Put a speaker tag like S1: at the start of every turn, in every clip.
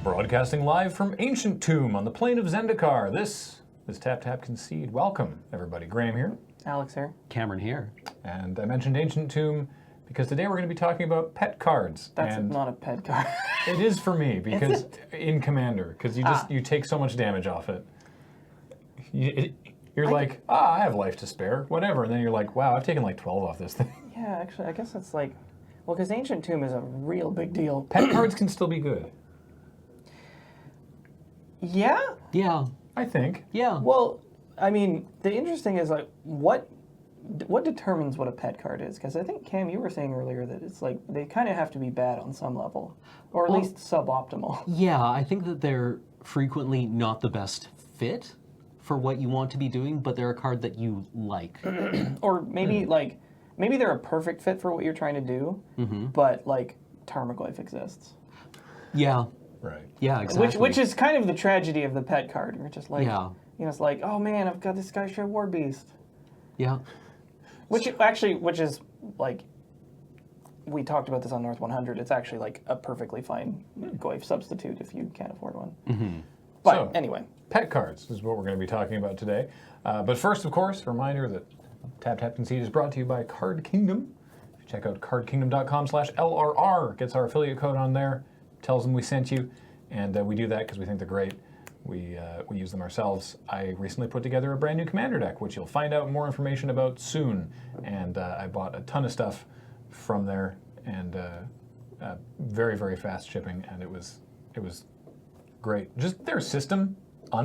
S1: Broadcasting live from Ancient Tomb on the plain of Zendikar. This is Tap Tap Concede. Welcome, everybody. Graham here.
S2: Alex here.
S3: Cameron here.
S1: And I mentioned Ancient Tomb because today we're going to be talking about pet cards.
S2: That's not a pet card.
S1: It is for me because in Commander, because you take so much damage off it. You're like, I have life to spare, whatever. And then you're like, wow, I've taken like 12 off this thing.
S2: Yeah, actually, I guess it's like, well, because Ancient Tomb is a real big deal.
S1: Pet cards can still be good.
S2: Yeah?
S3: Yeah.
S1: I think.
S3: Yeah.
S2: Well, I mean, the interesting is like, what determines what a pet card is? Because I think, Cam, you were saying earlier that it's like, they kind of have to be bad on some level. Or at least suboptimal.
S3: Yeah, I think that they're frequently not the best fit for what you want to be doing, but they're a card that you like.
S2: Or maybe maybe they're a perfect fit for what you're trying to do, but like Tarmogoyf exists.
S3: Yeah.
S1: Right.
S3: Yeah, exactly.
S2: Which is kind of the tragedy of the pet card. You're just like,
S3: yeah.
S2: You know, it's like, oh man, I've got this Sky Share War Beast.
S3: Yeah.
S2: Which is like, we talked about this on North 100. It's actually like a perfectly fine Goyf substitute if you can't afford one.
S3: Mm-hmm.
S2: But
S1: so,
S2: anyway.
S1: Pet cards is what we're going to be talking about today. But first, of course, a reminder that Tap Tap Concede is brought to you by Card Kingdom. If you check out cardkingdom.com/LRR, gets our affiliate code on there, tells them we sent you, and we do that because we think they're great. We use them ourselves. I recently put together a brand new Commander deck, which you'll find out more information about soon. And I bought a ton of stuff from there, and very, very fast shipping, and it was great. Just their system,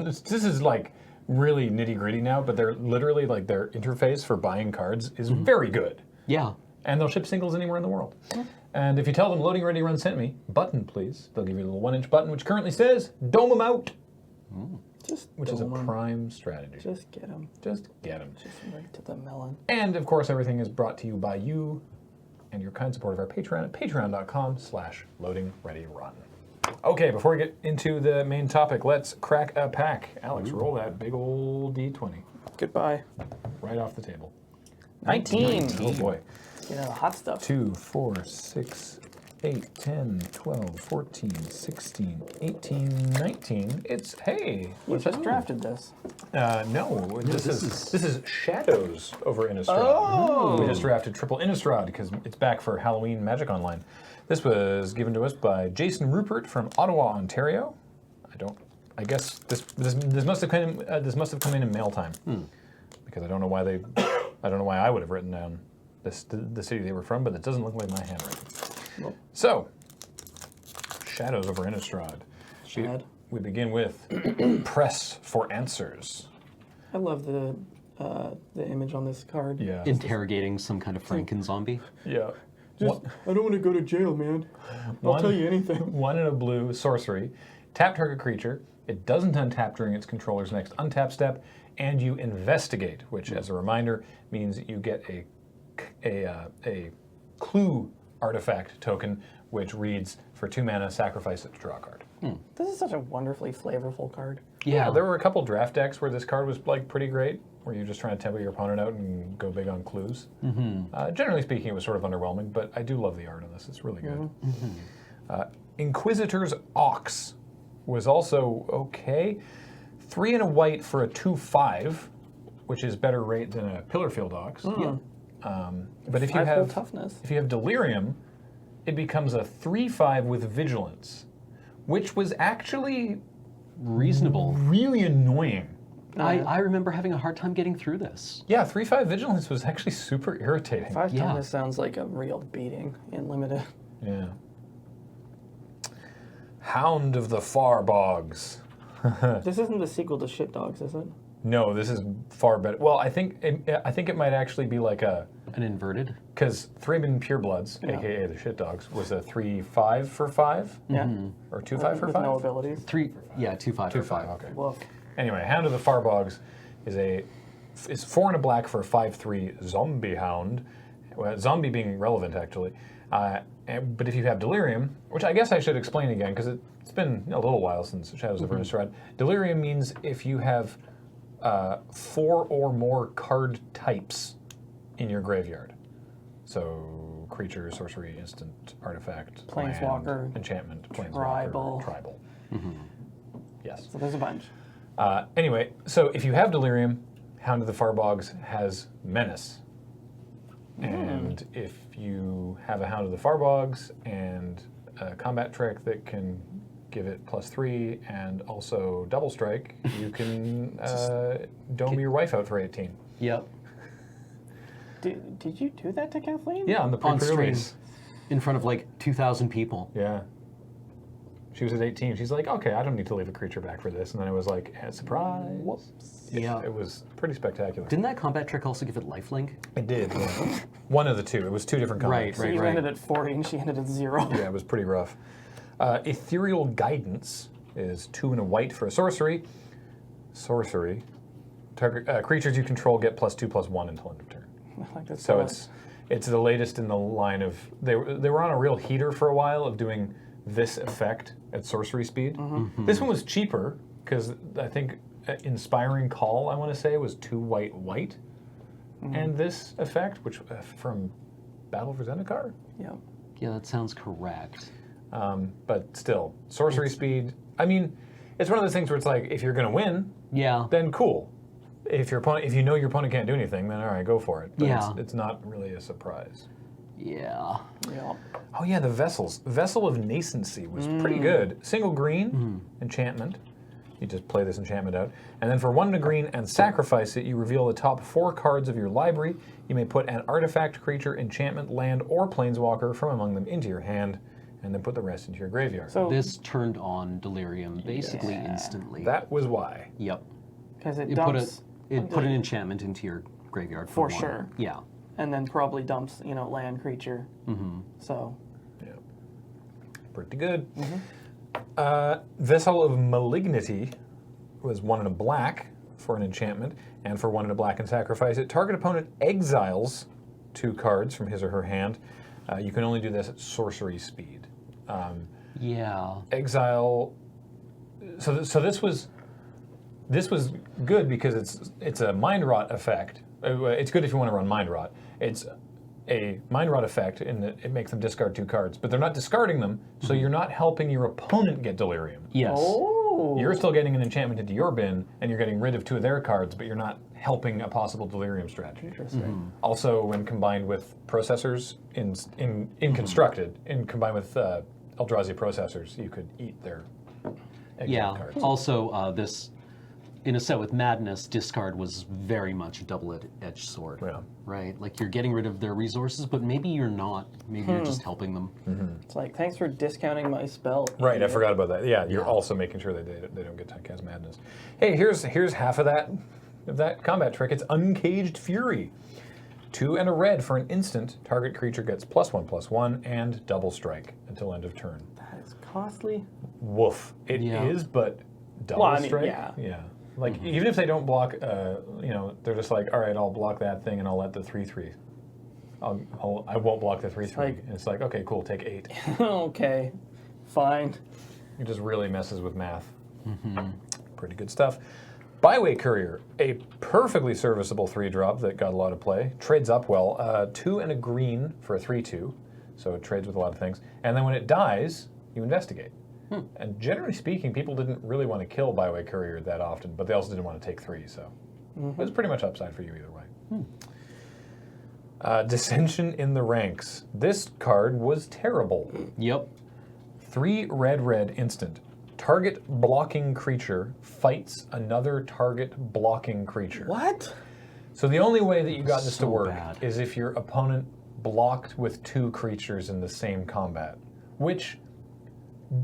S1: this is like really nitty gritty now, but they're literally like their interface for buying cards is very good.
S3: Yeah.
S1: And they'll ship singles anywhere in the world. And if you tell them Loading Ready Run sent me, button please, they'll give you a little 1-inch button which currently says, dome them out. Which is a prime strategy.
S2: Just get them.
S1: Just get them.
S2: Just right to the melon.
S1: And of course, everything is brought to you by you and your kind support of our Patreon at patreon.com/loadingreadyrun. Okay, before we get into the main topic, let's crack a pack. Alex, roll that big old D20.
S2: Goodbye.
S1: Right off the table.
S2: 19.
S1: Oh boy.
S2: You know, the hot stuff.
S1: 2, 4, 6, 8, 10, 12, 14, 16, 18, 19. It's, hey.
S2: You just drafted this.
S1: No, this is Shadows over Innistrad.
S2: Oh!
S1: We just drafted triple Innistrad because it's back for Halloween Magic Online. This was given to us by Jason Rupert from Ottawa, Ontario. I guess this must have come in mail time because I don't know why I would have written down the city they were from, but it doesn't look like my handwriting. Nope. So, Shadows over Innistrad. We begin with Press for Answers.
S2: I love the image on this card.
S1: Yeah.
S3: Interrogating some kind of Franken zombie.
S1: Yeah.
S2: I don't want to go to jail, man. I'll tell you anything.
S1: 1 and a blue sorcery. Tap target creature. It doesn't untap during its controller's next untap step, and you investigate, which, as a reminder, means you get a clue artifact token, which reads for 2 mana, sacrifice it to draw a card.
S2: This is such a wonderfully flavorful card.
S1: Yeah, there were a couple draft decks where this card was like pretty great, where you're just trying to tempo your opponent out and go big on clues. Generally speaking, it was sort of underwhelming, but I do love the art on this. It's really good. Inquisitor's Ox was also okay. 3 and a white for a 2/5, which is better rate than a Pillarfield Ox. But if you have
S2: toughness,
S1: if you have Delirium, it becomes a 3/5 with Vigilance, which was actually
S3: reasonable.
S1: Really annoying.
S3: I remember having a hard time getting through this.
S1: Yeah, 3/5 Vigilance was actually super irritating.
S2: 5 toughness sounds like a real beating in limited.
S1: Yeah. Hound of the Far Bogs.
S2: This isn't the sequel to Shit Dogs, is it?
S1: No, this is far better. Well, I think it might actually be like an
S3: inverted.
S1: Because Thraben Purebloods, aka the Shit Dogs, was a 3/5 for 5.
S2: Yeah.
S1: Or 2/5 for 5.
S2: No abilities.
S3: 2/5 for 5.
S1: Okay.
S2: Look.
S1: Anyway, Hound of the Far Bogs is 4 and a black for a 5/3 zombie hound. Well, zombie being relevant actually. But if you have Delirium, which I guess I should explain again because it's been a little while since Shadows of Innistrad. Delirium means if you have 4 or more card types in your graveyard. So creature, sorcery, instant, artifact,
S2: Planeswalker,
S1: land, enchantment, planeswalker,
S2: tribal.
S1: tribal. Yes.
S2: So there's a bunch.
S1: Anyway, so if you have Delirium, Hound of the Farbogs has Menace. And if you have a Hound of the Farbogs and a combat trick that can give it +3 and also double strike, you can dome your wife out for 18.
S3: Yep.
S2: Did you do that to Kathleen?
S1: Yeah, on the
S3: On stream.
S1: pre-release.
S3: In front of like 2,000 people.
S1: Yeah. She was at 18. She's like, okay, I don't need to leave a creature back for this. And then it was like, surprise.
S2: Whoops.
S3: Yeah.
S1: It was pretty spectacular.
S3: Didn't that combat trick also give it lifelink?
S1: It did. Yeah. One of the two. It was two different combats.
S2: So you ended at 40 and she ended at 0.
S1: Yeah, it was pretty rough. Ethereal Guidance is 2 and a white for a sorcery. Sorcery. Target creatures you control get +2/+1 until end of turn.
S2: I like that
S1: So
S2: much.
S1: it's the latest in the line of they were on a real heater for a while of doing this effect at sorcery speed. This one was cheaper because I think Inspiring Call, I want to say, was 2 white, and this effect, which from Battle for Zendikar.
S2: Yeah.
S3: Yeah, that sounds correct.
S1: But still, sorcery speed. I mean, it's one of those things where it's like, if you're going to win,
S3: Yeah.
S1: then cool. If you know your opponent can't do anything, then all right, go for it. But
S3: Yeah.
S1: it's not really a surprise.
S3: Yeah.
S2: Yeah.
S1: Oh yeah, the vessels. Vessel of Nascency was pretty good. Single green enchantment. You just play this enchantment out. And then for 1 green and sacrifice it, you reveal the top 4 cards of your library. You may put an artifact, creature, enchantment, land, or planeswalker from among them into your hand, and then put the rest into your graveyard.
S2: So
S3: This turned on Delirium basically instantly.
S1: that was why.
S3: Yep.
S2: because it
S3: It put,
S2: dumps
S3: put an enchantment into your graveyard
S2: For
S3: one.
S2: sure.
S3: Yeah.
S2: and then probably dumps, land creature. So
S1: Yeah. Pretty good. Vessel of Malignity was 1 and a black for an enchantment, and for 1 and a black and sacrifice it. Target opponent exiles 2 cards from his or her hand. You can only do this at sorcery speed.
S3: Yeah.
S1: Exile. So this was good because it's a mind rot effect. It's good if you want to run mind rot. It's a mind rot effect in that it makes them discard 2 cards, but they're not discarding them, so you're not helping your opponent get delirium.
S3: Yes.
S2: oh,
S1: You're still getting an enchantment into your bin, and you're getting rid of 2 of their cards, but you're not helping a possible delirium strategy.
S2: interesting.
S1: Also, when combined with processors in constructed, and combined with Eldrazi processors, you could eat their exile
S3: Yeah.
S1: cards.
S3: Also, this in a set with Madness, discard was very much a double-edged sword.
S1: Yeah.
S3: Right? Like you're getting rid of their resources, but maybe you're not. Maybe you're just helping them.
S2: It's like, thanks for discounting my spell.
S1: Right, I
S2: idiot.
S1: forgot about that. Yeah, you're also making sure that they don't get to cast Madness. Hey, here's half of that combat trick. It's Uncaged Fury. 2 and a red for an instant. Target creature gets +1/+1 and double strike until end of turn.
S2: That is costly.
S1: Woof. It is,
S3: Yeah.
S1: but double
S2: Well, I mean,
S1: strike?
S2: yeah.
S1: Like, even if they don't block, they're just like, all right, I'll block that thing and I'll let the 3/3. I won't block the 3/3.
S2: like-
S1: and it's like, okay, cool, take 8.
S2: Okay, fine.
S1: It just really messes with math. Pretty good stuff. Byway Courier, a perfectly serviceable 3-drop that got a lot of play. Trades up well. 2 and a green for a 3/2, so it trades with a lot of things. And then when it dies, you investigate. And generally speaking, people didn't really want to kill Byway Courier that often, but they also didn't want to take 3, so it was pretty much upside for you either way. Dissension in the Ranks. This card was terrible.
S3: Yep.
S1: 3 red instant. Target blocking creature fights another target blocking creature.
S2: What?
S1: So the only way that you got this to
S3: So
S1: work
S3: bad.
S1: is if your opponent blocked with 2 creatures in the same combat, which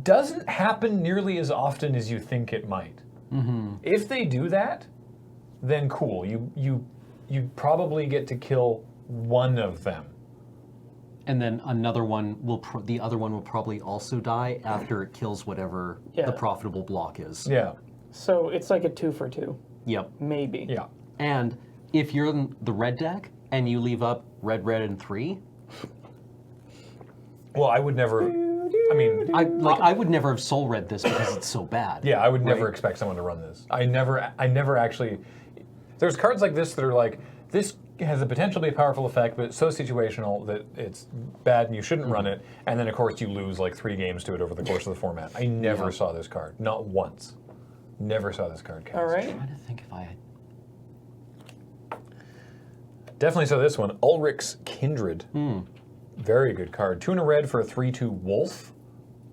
S1: doesn't happen nearly as often as you think it might. If they do that, then cool. You probably get to kill one of them.
S3: And then another one will, the other one will probably also die after it kills whatever
S2: Yeah.
S3: the profitable block is.
S1: Yeah.
S2: So it's like a 2 for 2,
S3: Yep.
S2: maybe.
S1: Yeah.
S3: And if you're in the red deck and you leave up red, and 3,
S1: Well, I would never. I mean,
S3: I would never have soul read this because it's so bad.
S1: yeah, I would never
S3: Right.
S1: expect someone to run this. I never actually. There's cards like this that are like, this has the potential to be a powerful effect, but it's so situational that it's bad and you shouldn't run it. And then, of course, you lose like 3 games to it over the course of the format. I never saw this card. Not once. Never saw this card cast.
S2: All right.
S3: I'm trying to think if I had...
S1: Definitely saw this one. Ulrich's Kindred. Very good card. 2 and a red for a 3/2 wolf.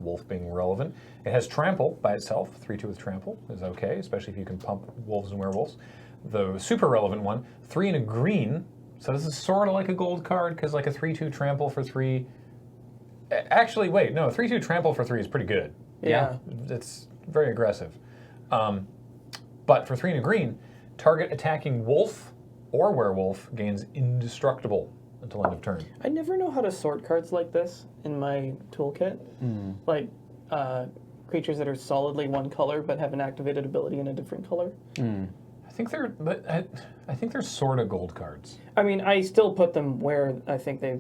S1: Wolf being relevant. It has trample by itself. 3/2 with trample is okay, especially if you can pump wolves and werewolves. The super relevant one, 3 and a green. So this is sort of like a gold card, because like a 3/2 trample for 3. Actually, wait, no, 3/2 trample for 3 is pretty good.
S2: Yeah.
S1: It's very aggressive. But for 3 and a green, target attacking wolf or werewolf gains indestructible until end of turn.
S2: I never know how to sort cards like this in my toolkit. Like creatures that are solidly one color but have an activated ability in a different color.
S1: I think they're sort of gold cards.
S2: I mean, I still put them where I think they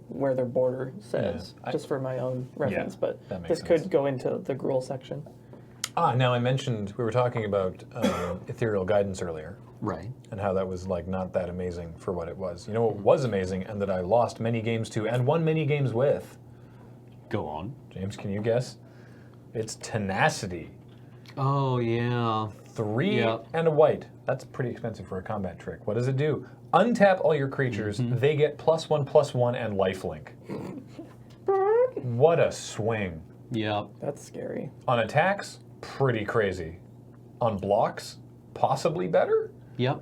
S2: where their border says,
S1: Yeah,
S2: just for my own reference. But
S1: that makes
S2: this
S1: sense.
S2: could go into the Gruul section.
S1: Now I mentioned we were talking about ethereal guidance earlier.
S3: Right.
S1: And how that was like not that amazing for what it was. You know what was amazing and that I lost many games to and won many games with?
S3: Go on.
S1: James, can you guess? It's tenacity.
S3: Oh, yeah.
S1: 3 and a white. That's pretty expensive for a combat trick. What does it do? Untap all your creatures. They get +1/+1 and lifelink. What a swing.
S3: Yep.
S2: That's scary.
S1: On attacks, pretty crazy. On blocks, possibly better.
S3: Yep.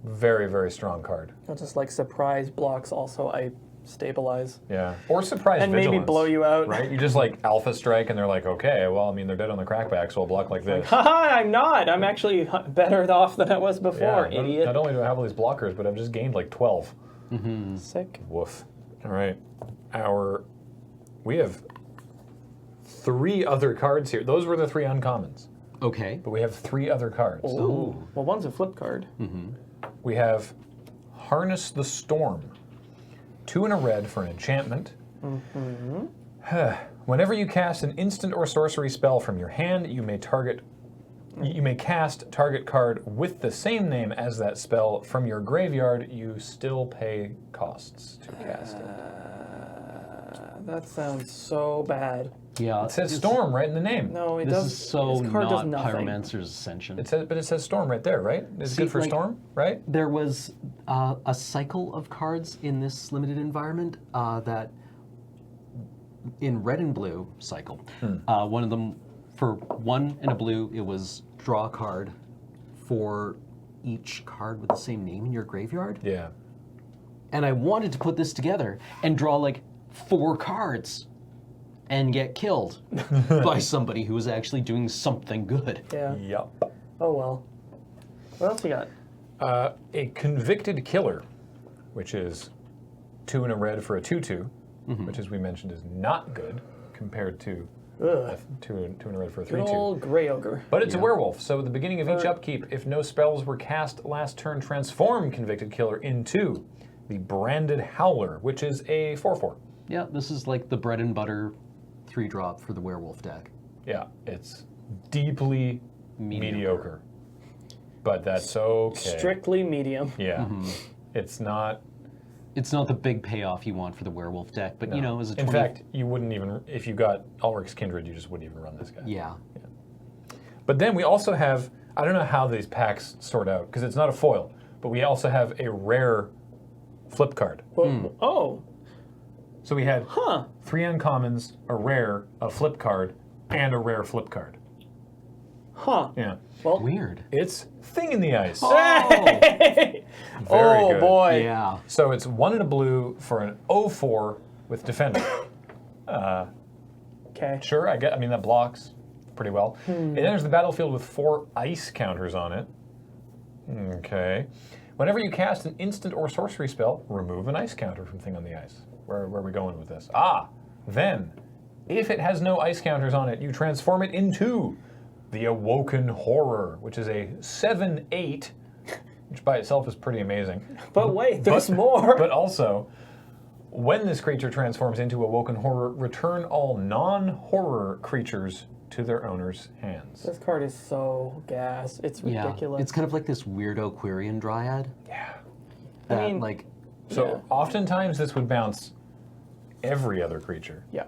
S1: Very, very strong card.
S2: Not just like surprise blocks. Also, I stabilize
S1: Yeah. Or surprise
S2: and
S1: vigilance.
S2: maybe blow you out.
S1: Right? You just like alpha strike and they're like, okay, well, I mean, they're dead on the crackback, so I'll block like this.
S2: Haha! I'm not. I'm actually better off than I was before,
S1: Yeah,
S2: idiot.
S1: Not only do I have all these blockers, but I've just gained like 12.
S2: Sick.
S1: Woof. All right. We have 3 other cards here. Those were the 3 uncommons,
S3: Okay.
S1: but we have 3 other cards.
S2: Ooh. Well, one's a flip card.
S1: We have Harness the Storm. 2 and a red for an enchantment. Whenever you cast an instant or sorcery spell from your hand, you may cast target card with the same name as that spell from your graveyard. You still pay costs to cast it.
S2: That sounds so bad.
S3: Yeah.
S1: It says Storm right in the name.
S2: No, it
S3: This
S2: does.
S3: is so
S2: this card does
S3: not
S2: nothing.
S3: Pyromancer's Ascension.
S1: But it says Storm right there, right? It's
S3: See,
S1: good for
S3: like-
S1: Storm, right?
S3: There was a cycle of cards in this limited environment that, in red and blue cycle, one of them, for 1 and a blue, it was draw a card for each card with the same name in your graveyard.
S1: Yeah.
S3: And I wanted to put this together and draw like 4 cards and get killed by somebody who was actually doing something good.
S2: Yeah.
S1: Yup.
S2: Oh well. What else you got?
S1: A Convicted Killer, which is 2 and a red for a 2/2, which, as we mentioned, is not good compared to
S2: Ugh.
S1: 2 and a red for a
S2: Good
S1: 3/2.
S2: old gray ogre.
S1: But it's a werewolf, so at the beginning of each upkeep, if no spells were cast last turn, transform Convicted Killer into the Branded Howler, which is a 4/4.
S3: Yeah, this is like the bread and butter 3-drop for the werewolf deck.
S1: Yeah, it's deeply mediocre. But that's okay.
S2: Strictly medium.
S1: Yeah. It's not.
S3: It's not the big payoff you want for the werewolf deck, but you know, as a 20...
S1: In fact, you wouldn't even, if you got Ulrich's Kindred, you just wouldn't even run this guy.
S3: Yeah.
S1: But then we also have, I don't know how these packs sort out, because it's not a foil, but we also have a rare flip card.
S2: Well, oh.
S1: So we had
S2: Huh.
S1: 3 uncommons, a rare, a flip card, and a rare flip card.
S2: Huh.
S1: Yeah.
S2: Well.
S3: Weird.
S1: It's Thing in the Ice.
S2: Hey!
S1: Very
S2: Oh
S1: good.
S2: boy.
S3: Yeah.
S1: So it's 1 and a blue for an 0/4 with Defender.
S2: Okay.
S1: Sure, I mean, that blocks pretty well. It enters the battlefield with 4 ice counters on it. Okay. Whenever you cast an instant or sorcery spell, remove an ice counter from Thing on the Ice. Where are we going with this? Then, if it has no ice counters on it, you transform it into the Awoken Horror, which is a 7/8, which by itself is pretty amazing.
S2: But wait, there's more.
S1: But also, when this creature transforms into Awoken Horror, return all non-horror creatures to their owner's hands.
S2: This card is so gas. It's ridiculous.
S3: Yeah. It's kind of like this weirdo Quirion Dryad.
S1: Yeah.
S3: That,
S2: I mean,
S3: like,
S1: So
S2: Yeah.
S1: oftentimes this would bounce every other creature
S2: yeah.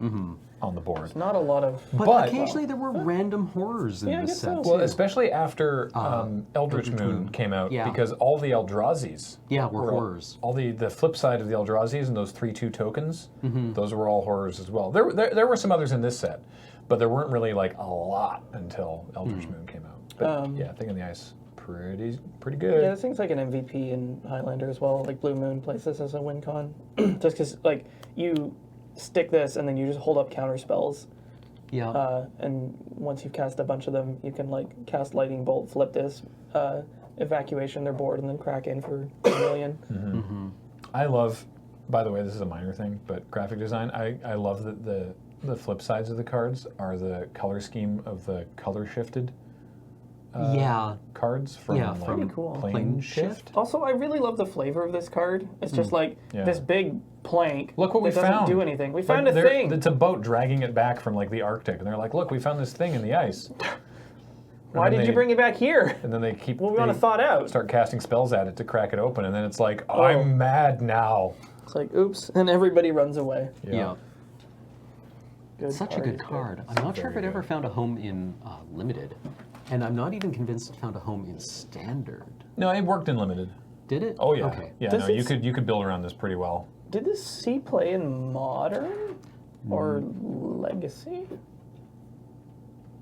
S1: on the board.
S2: It's not a lot of.
S3: but occasionally there were random horrors in
S2: Yeah, I
S3: this
S2: guess
S3: set
S2: so.
S3: too.
S1: Well, especially after Eldritch
S3: Eldritch
S1: Moon
S3: Moon.
S1: came out,
S3: Yeah.
S1: because all the Eldrazi's
S3: Yeah, were
S1: all-
S3: horrors.
S1: All the flip side of the Eldrazi's and those 3/2 tokens,
S3: Mm-hmm.
S1: those were all horrors as well. There were some others in this set, but there weren't really like a lot until Eldritch Moon came out. But yeah, Thing in the Ice, pretty good.
S2: Yeah, this thing's like an MVP in Highlander as well. Like Blue Moon plays this as a win con, just because like you stick this and then you just hold up counter spells.
S3: Yeah.
S2: And once you've cast a bunch of them, you can like cast Lightning Bolt, flip this, evacuation their board, and then crack in for a million.
S1: I love, by the way, this is a minor thing, but graphic design, I love that the flip sides of the cards are the color scheme of the color shifted
S3: yeah.
S1: cards from,
S3: Yeah,
S1: like,
S3: from
S2: cool.
S1: Plane Shift.
S2: Also, I really love the flavor of this card. It's just like
S1: Yeah.
S2: this big plank.
S1: Look what we
S2: that doesn't
S1: found.
S2: do anything. We
S1: Like,
S2: found a thing.
S1: It's a boat dragging it back from like the Arctic, and they're like, "Look, we found this thing in the ice."
S2: Why
S1: And then
S2: did you
S1: they-
S2: bring it back here?
S1: And then they keep.
S2: Well, we want
S1: they
S2: to thaw it out.
S1: Start casting spells at it to crack it open, and then it's like,
S2: Oh.
S1: "I'm mad now."
S2: It's like, oops, and everybody runs away.
S3: Yeah.
S2: Good
S3: Such a good card. I'm not sure if it
S1: Very
S3: ever
S1: good.
S3: found a home in Limited. And I'm not even convinced it found a home in Standard.
S1: No, it worked in limited.
S3: Did it?
S1: Oh yeah,
S3: Okay.
S1: yeah.
S2: Does
S1: No, you
S2: it-
S1: could build around this pretty well.
S2: Did this see play in Modern or Legacy?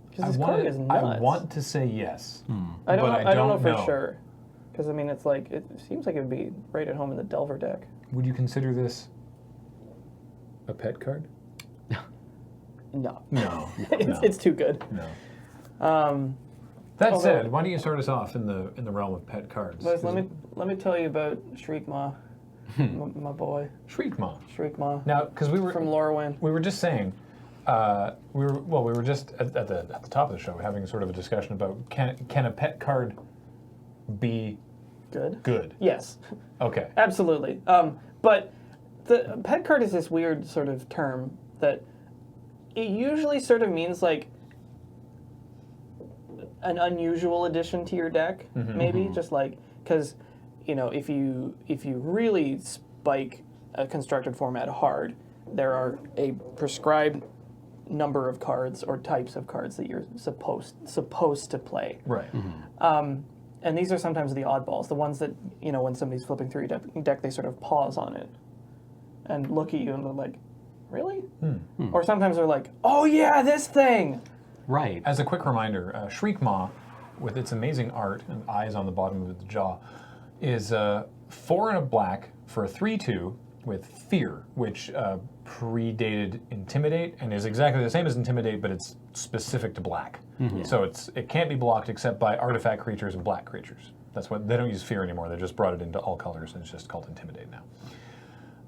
S2: Because this card is nuts.
S1: I want to say yes.
S2: I don't
S1: but
S2: know, I don't know for
S1: know.
S2: sure. Because I mean, it's like it seems like it would be right at home in the Delver deck.
S1: Would you consider this a pet card?
S2: No,
S1: No.
S2: it's too good.
S1: No. That
S2: although-
S1: said, why don't you start us off in the realm of pet cards?
S2: Boys, let me tell you about Shriekmaw, my boy
S1: Shriekmaw.
S2: Shriekmaw
S1: Now, because we
S2: from Lorwyn.
S1: were just saying, we were just at the top of the show having sort of a discussion about can a pet card be
S2: Good.
S1: good?
S2: Yes,
S1: Okay.
S2: absolutely. But the pet card is this weird sort of term that it usually sort of means like an unusual addition to your deck, maybe just like because if you really spike a constructed format hard, there are a prescribed number of cards or types of cards that you're supposed to play.
S1: Right.
S2: And these are sometimes the oddballs, the ones that, when somebody's flipping through your deck, they sort of pause on it and look at you and they're like, really? Or sometimes they're like, oh yeah, this thing.
S3: Right.
S1: As a quick reminder, Shriekmaw, with its amazing art and eyes on the bottom of its jaw, is 4 and a black for a 3/2 with Fear, which predated Intimidate and is exactly the same as Intimidate, but it's specific to black. So it can't be blocked except by artifact creatures and black creatures. That's what they don't use Fear anymore. They just brought it into all colors, and it's just called Intimidate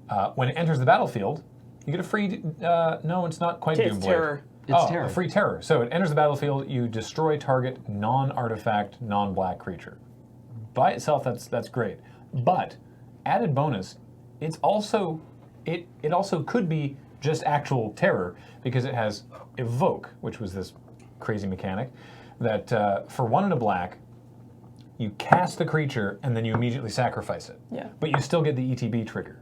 S1: now. When it enters the battlefield, you get a free. No, it's not quite
S2: It's
S1: Doomblade.
S2: terror.
S3: It's
S1: a
S3: terror.
S1: free terror. So it enters the battlefield. You destroy target non-artifact, non-black creature. By itself, that's great. But added bonus, it also could be just actual terror because it has evoke, which was this crazy mechanic that for 1 and a black, you cast the creature and then you immediately sacrifice it.
S2: Yeah.
S1: But you still get the ETB trigger.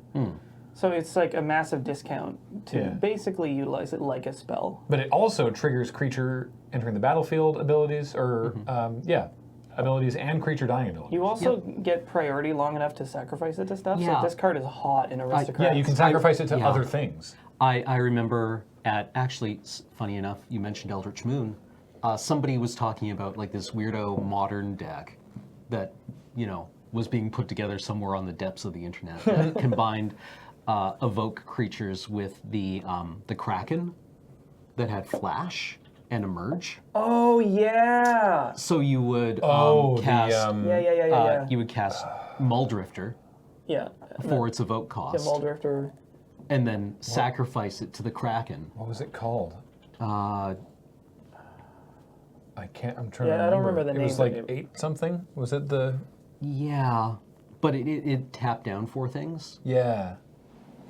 S2: So it's like a massive discount to
S1: Yeah.
S2: basically utilize it like a spell.
S1: But it also triggers creature entering the battlefield abilities, or abilities and creature dying abilities.
S2: You also get priority long enough to sacrifice it to stuff.
S3: Yeah.
S2: So this card is hot in Aristocrats.
S1: Yeah, you can sacrifice it to
S3: yeah.
S1: other things.
S3: I remember actually, funny enough, you mentioned Eldritch Moon. Somebody was talking about like this weirdo modern deck that, was being put together somewhere on the depths of the internet that combined evoke creatures with the Kraken that had flash and emerge.
S2: Oh yeah.
S3: So you would
S1: Oh,
S3: cast
S2: Yeah.
S3: you would cast Muldrifter
S2: Yeah.
S3: for its evoke
S2: Yeah,
S3: cost,
S2: Muldrifter.
S3: and then sacrifice it to the Kraken.
S1: What was it called?
S3: Uh,
S1: I can't. I'm trying to remember.
S2: Yeah, I don't remember the
S1: It
S2: name,
S1: was
S2: but
S1: like
S2: it-
S1: 8 something. Was it the?
S3: yeah, but it tapped down 4 things.
S1: Yeah,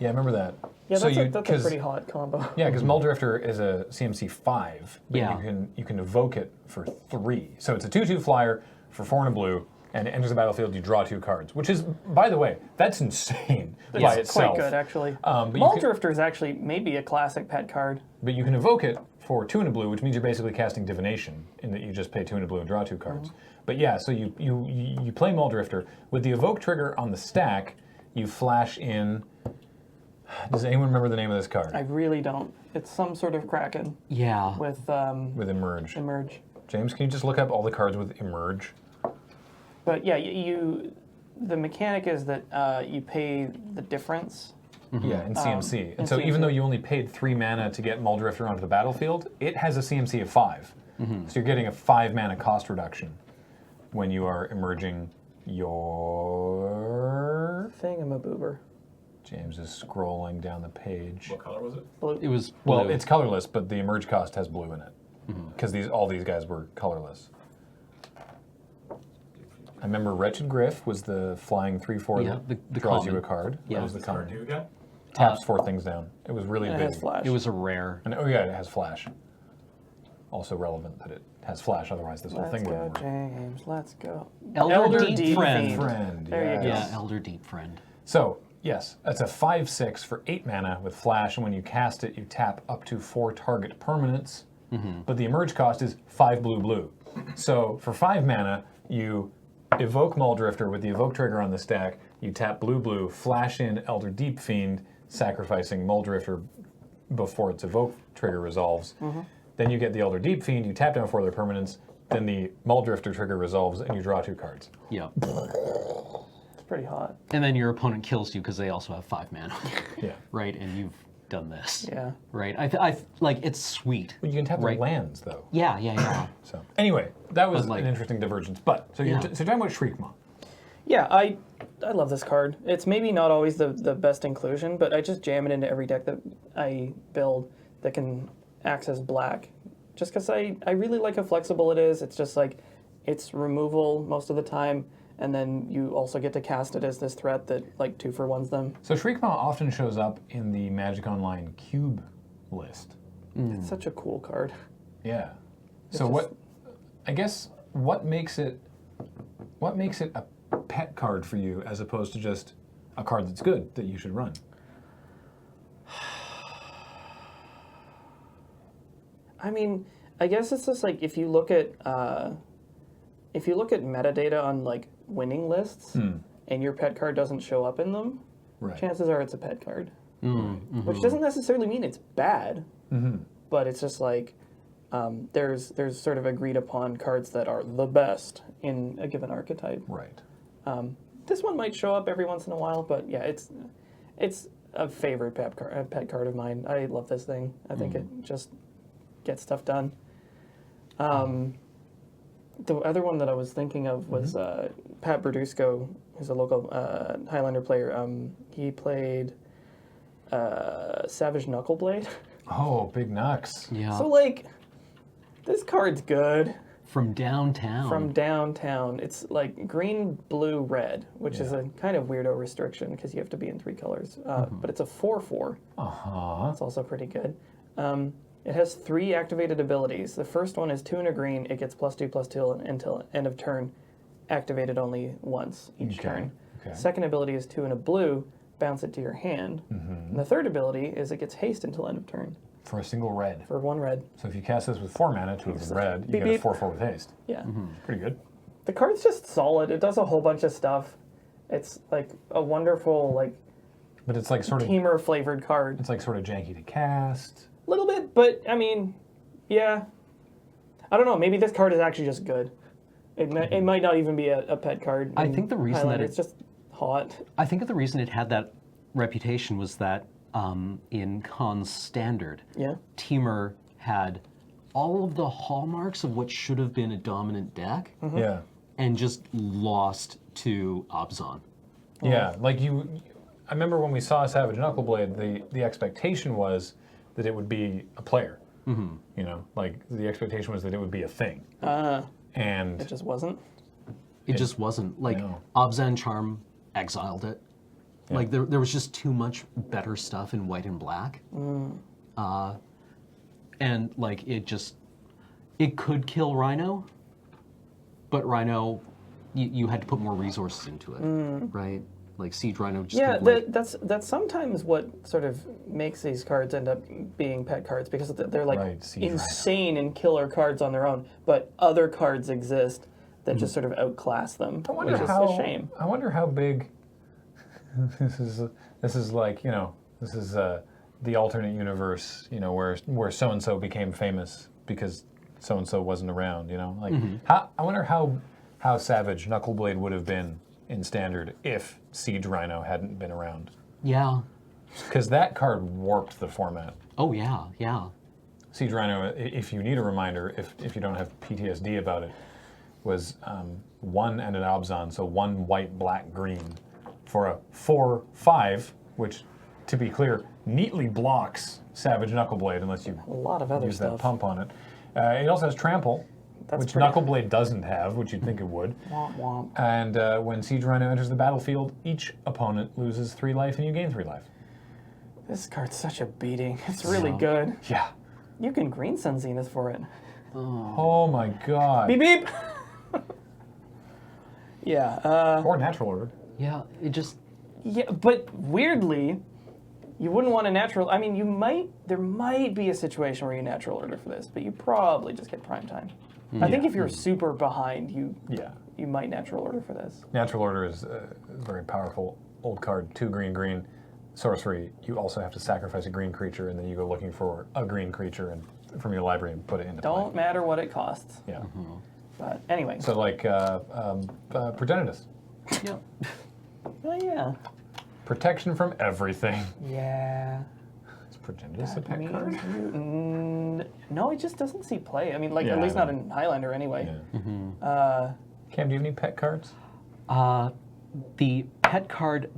S1: I remember that.
S2: Yeah,
S1: So
S2: that's a pretty hot combo.
S1: Yeah, because Muldrifter is a CMC 5, but
S3: Yeah.
S1: you can evoke it for 3. So it's a 2/2 flyer for 4 and a blue, and it enters the battlefield, you draw 2 cards, which is, by the way, that's insane by
S2: It's
S1: itself.
S2: quite good, actually.
S1: But you
S2: Maul
S1: can-
S2: Drifter is actually maybe a classic pet card.
S1: But you can evoke it for 2 and a blue, which means you're basically casting Divination, in that you just pay 2 and a blue and draw 2 cards. But yeah, so you play Maul Drifter. With the evoke trigger on the stack, you flash in... Does anyone remember the name of this card?
S2: I really don't. It's some sort of Kraken
S3: Yeah.
S2: with
S1: With Emerge.
S2: Emerge.
S1: James, can you just look up all the cards with Emerge?
S2: But yeah, the mechanic is that you pay the difference.
S1: Yeah, in CMC. And
S2: in
S1: so
S2: CMC.
S1: even though you only paid 3 mana to get Maul Drifter onto the battlefield, it has a CMC of 5. So you're getting a 5 mana cost reduction when you are emerging your...
S2: Thingamaboober.
S1: James is scrolling down the page.
S4: What color was it?
S2: Blue.
S3: It was
S1: Well,
S3: blue.
S1: it's colorless, but the emerge cost has blue in it. Because all these guys were colorless. I remember Wretched Griff was the flying 3/4
S3: Yeah,
S1: that
S3: the
S1: draws you a
S3: common.
S1: card.
S3: Yeah.
S1: That was the
S4: Card
S1: common.
S4: 2 guy?
S1: Taps 4 things down. It was really
S2: And it
S1: big.
S2: has flash.
S3: It was a rare.
S1: And oh yeah, it has flash. Also relevant that it has flash, otherwise this whole
S2: Let's
S1: thing
S2: go,
S1: wouldn't work.
S2: James. Let's go.
S3: Elder Deep Friend.
S1: Friend,
S2: There you go.
S1: yes.
S3: Yeah, Elder Deep Friend.
S1: So, yes, that's a 5/6 for 8 mana with flash, and when you cast it, you tap up to 4 target permanents. But the emerge cost is 5 blue. So, for 5 mana, you evoke Maul Drifter with the evoke trigger on the stack, you tap blue, flash in Elder Deep Fiend, sacrificing Maul Drifter before its evoke trigger resolves. Then you get the Elder Deep Fiend, you tap down 4 other permanents, then the Maul Drifter trigger resolves, and you draw 2 cards.
S3: Yeah.
S2: It's pretty hot.
S3: And then your opponent kills you because they also have 5 mana.
S1: Yeah.
S3: Right? And you've done this.
S2: Yeah.
S3: Right? Like, it's sweet.
S1: But you can tap the
S3: Right.
S1: lands, though.
S3: Yeah.
S1: So anyway, that was
S3: But, like-
S1: an interesting divergence. But so you're
S3: Yeah.
S1: so you're talking about Shriekmaw.
S2: Yeah, I love this card. It's maybe not always the best inclusion, but I just jam it into every deck that I build that can access black. Just because I really like how flexible it is. It's just like, it's removal most of the time, and then you also get to cast it as this threat that like 2-for-1s them.
S1: So Shriekmaw often shows up in the Magic Online cube list.
S2: It's such a cool card.
S1: Yeah. So
S2: just-
S1: what makes it a pet card for you as opposed to just a card that's good that you should run?
S2: I mean, I guess it's just like if you look at metadata on like winning lists and your pet card doesn't show up in them,
S1: Right.
S2: chances are it's a pet card. Which doesn't necessarily mean it's bad, but it's just like there's sort of agreed upon cards that are the best in a given archetype.
S1: Right.
S2: This one might show up every once in a while, but yeah, it's a favorite pet card of mine. I love this thing. I think it just gets stuff done. The other one that I was thinking of was Pat Berdusco, who's a local Highlander player. He played Savage Knuckleblade.
S1: Oh, big Nux.
S3: Yeah.
S2: So like, this card's good.
S3: From downtown.
S2: From downtown. It's like green, blue, red, which is a kind of weirdo restriction because you have to be in 3 colors. But it's a 4/4.
S1: Uh-huh.
S2: It's also pretty good. It has 3 activated abilities. The first one is 2 and a green. It gets +2/+2 until end of turn. Activated only once each turn.
S1: Okay.
S2: Second ability is 2 and a blue. Bounce it to your hand. And the third ability is it gets haste until end of turn
S1: For a single red.
S2: for 1 red.
S1: So if you cast this with 4 mana, 2 of them red, you
S2: Beep,
S1: get a
S2: beep.
S1: 4/4 with haste.
S2: Yeah.
S1: Pretty good.
S2: The card's just solid. It does a whole bunch of stuff. It's like a wonderful like
S1: But it's like sort of
S2: teamer flavored card.
S1: it's like sort of janky to cast.
S2: A little bit, but I mean, yeah. I don't know. Maybe this card is actually just good. It might not even be a pet card.
S3: I
S2: in
S3: think the reason that
S2: Highlander.
S3: it-
S2: it's just hot.
S3: I think the reason it had that reputation was that in Khan's Standard,
S2: Yeah.
S3: Teamer had all of the hallmarks of what should have been a dominant deck
S1: Yeah.
S3: and just lost to Abzan.
S1: Yeah, like I remember when we saw Savage Knuckleblade, the expectation was that it would be a player. You know, like the expectation was that it would be a thing. And
S2: It just wasn't.
S3: It just wasn't. Like,
S1: no.
S3: Abzan Charm exiled it.
S1: Yeah.
S3: Like, there was just too much better stuff in white and black. And, like, it could kill Rhino, but Rhino you had to put more resources into it, right? Like Siege Rhino just
S2: Yeah,
S3: kind of like,
S2: that's sometimes what sort of makes these cards end up being pet cards, because they're like
S1: Right, Siege Rhino.
S2: insane and killer cards on their own, but other cards exist that just sort of outclass them, which is a shame.
S1: I wonder how big this is like, this is the alternate universe, where so and so became famous because so and so wasn't around, like I wonder how savage Knuckleblade would have been in Standard if Siege Rhino hadn't been around,
S3: yeah.
S1: because that card warped the format.
S3: Oh yeah.
S1: Siege Rhino, if you need a reminder, if you don't have PTSD about it, was 1 and an Abzan, so 1 white, black, green, for a 4/5, which, to be clear, neatly blocks Savage Knuckleblade unless you
S2: A lot of other
S1: use
S2: stuff.
S1: that pump on it. It also has Trample,
S2: That's
S1: which
S2: pretty-
S1: Knuckleblade doesn't have, which you'd think it would.
S2: Womp womp.
S1: And when Siege Rhino enters the battlefield, each opponent loses 3 life and you gain 3 life.
S2: This card's such a beating. It's really
S3: Yeah.
S2: good.
S1: Yeah.
S2: You can green Sun Zenith for it.
S1: Oh my god.
S2: Beep beep. Yeah.
S1: Or Natural Order.
S3: Yeah, it just
S2: Yeah, but weirdly, you wouldn't want a natural. I mean, there might be a situation where you natural order for this, but you probably just get prime time. I think if you're super behind, you might natural order for this.
S1: Natural Order is a very powerful old card. 2 green. Sorcery, you also have to sacrifice a green creature, and then you go looking for a green creature and from your library and put it into
S2: Don't
S1: play.
S2: matter what it costs.
S1: Yeah.
S2: But anyway.
S1: So like Progenitus.
S3: yeah.
S2: Oh, yeah.
S1: Protection from everything.
S2: Yeah.
S1: Is Progenitus a pet
S2: Means
S1: card?
S2: no, it just doesn't see play. I mean, like,
S1: Yeah,
S2: at least
S1: I
S2: not in Highlander anyway.
S1: Yeah. Cam, do you have any pet cards?
S3: The pet card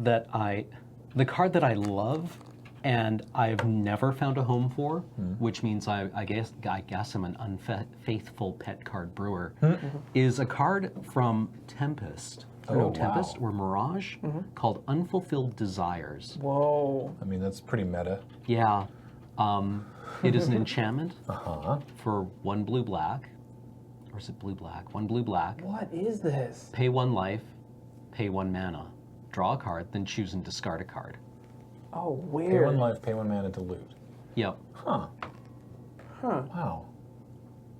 S3: the card that I love and I've never found a home for, which means I guess I'm an unfaithful pet card brewer, is a card from Tempest.
S1: Oh,
S3: Tempest
S1: wow.
S3: or Mirage, called Unfulfilled Desires.
S2: Whoa.
S1: I mean, that's pretty meta.
S3: Yeah. It is an enchantment
S1: Uh-huh.
S3: for 1 blue-black. Or is it blue-black? 1 blue-black.
S2: What is this?
S3: Pay 1 life, pay 1 mana. Draw a card, then choose and discard a card.
S2: Oh,
S1: Pay
S2: weird.
S1: 1 life, pay 1 mana to loot.
S3: Yep.
S1: Huh.
S2: Huh.
S1: Wow.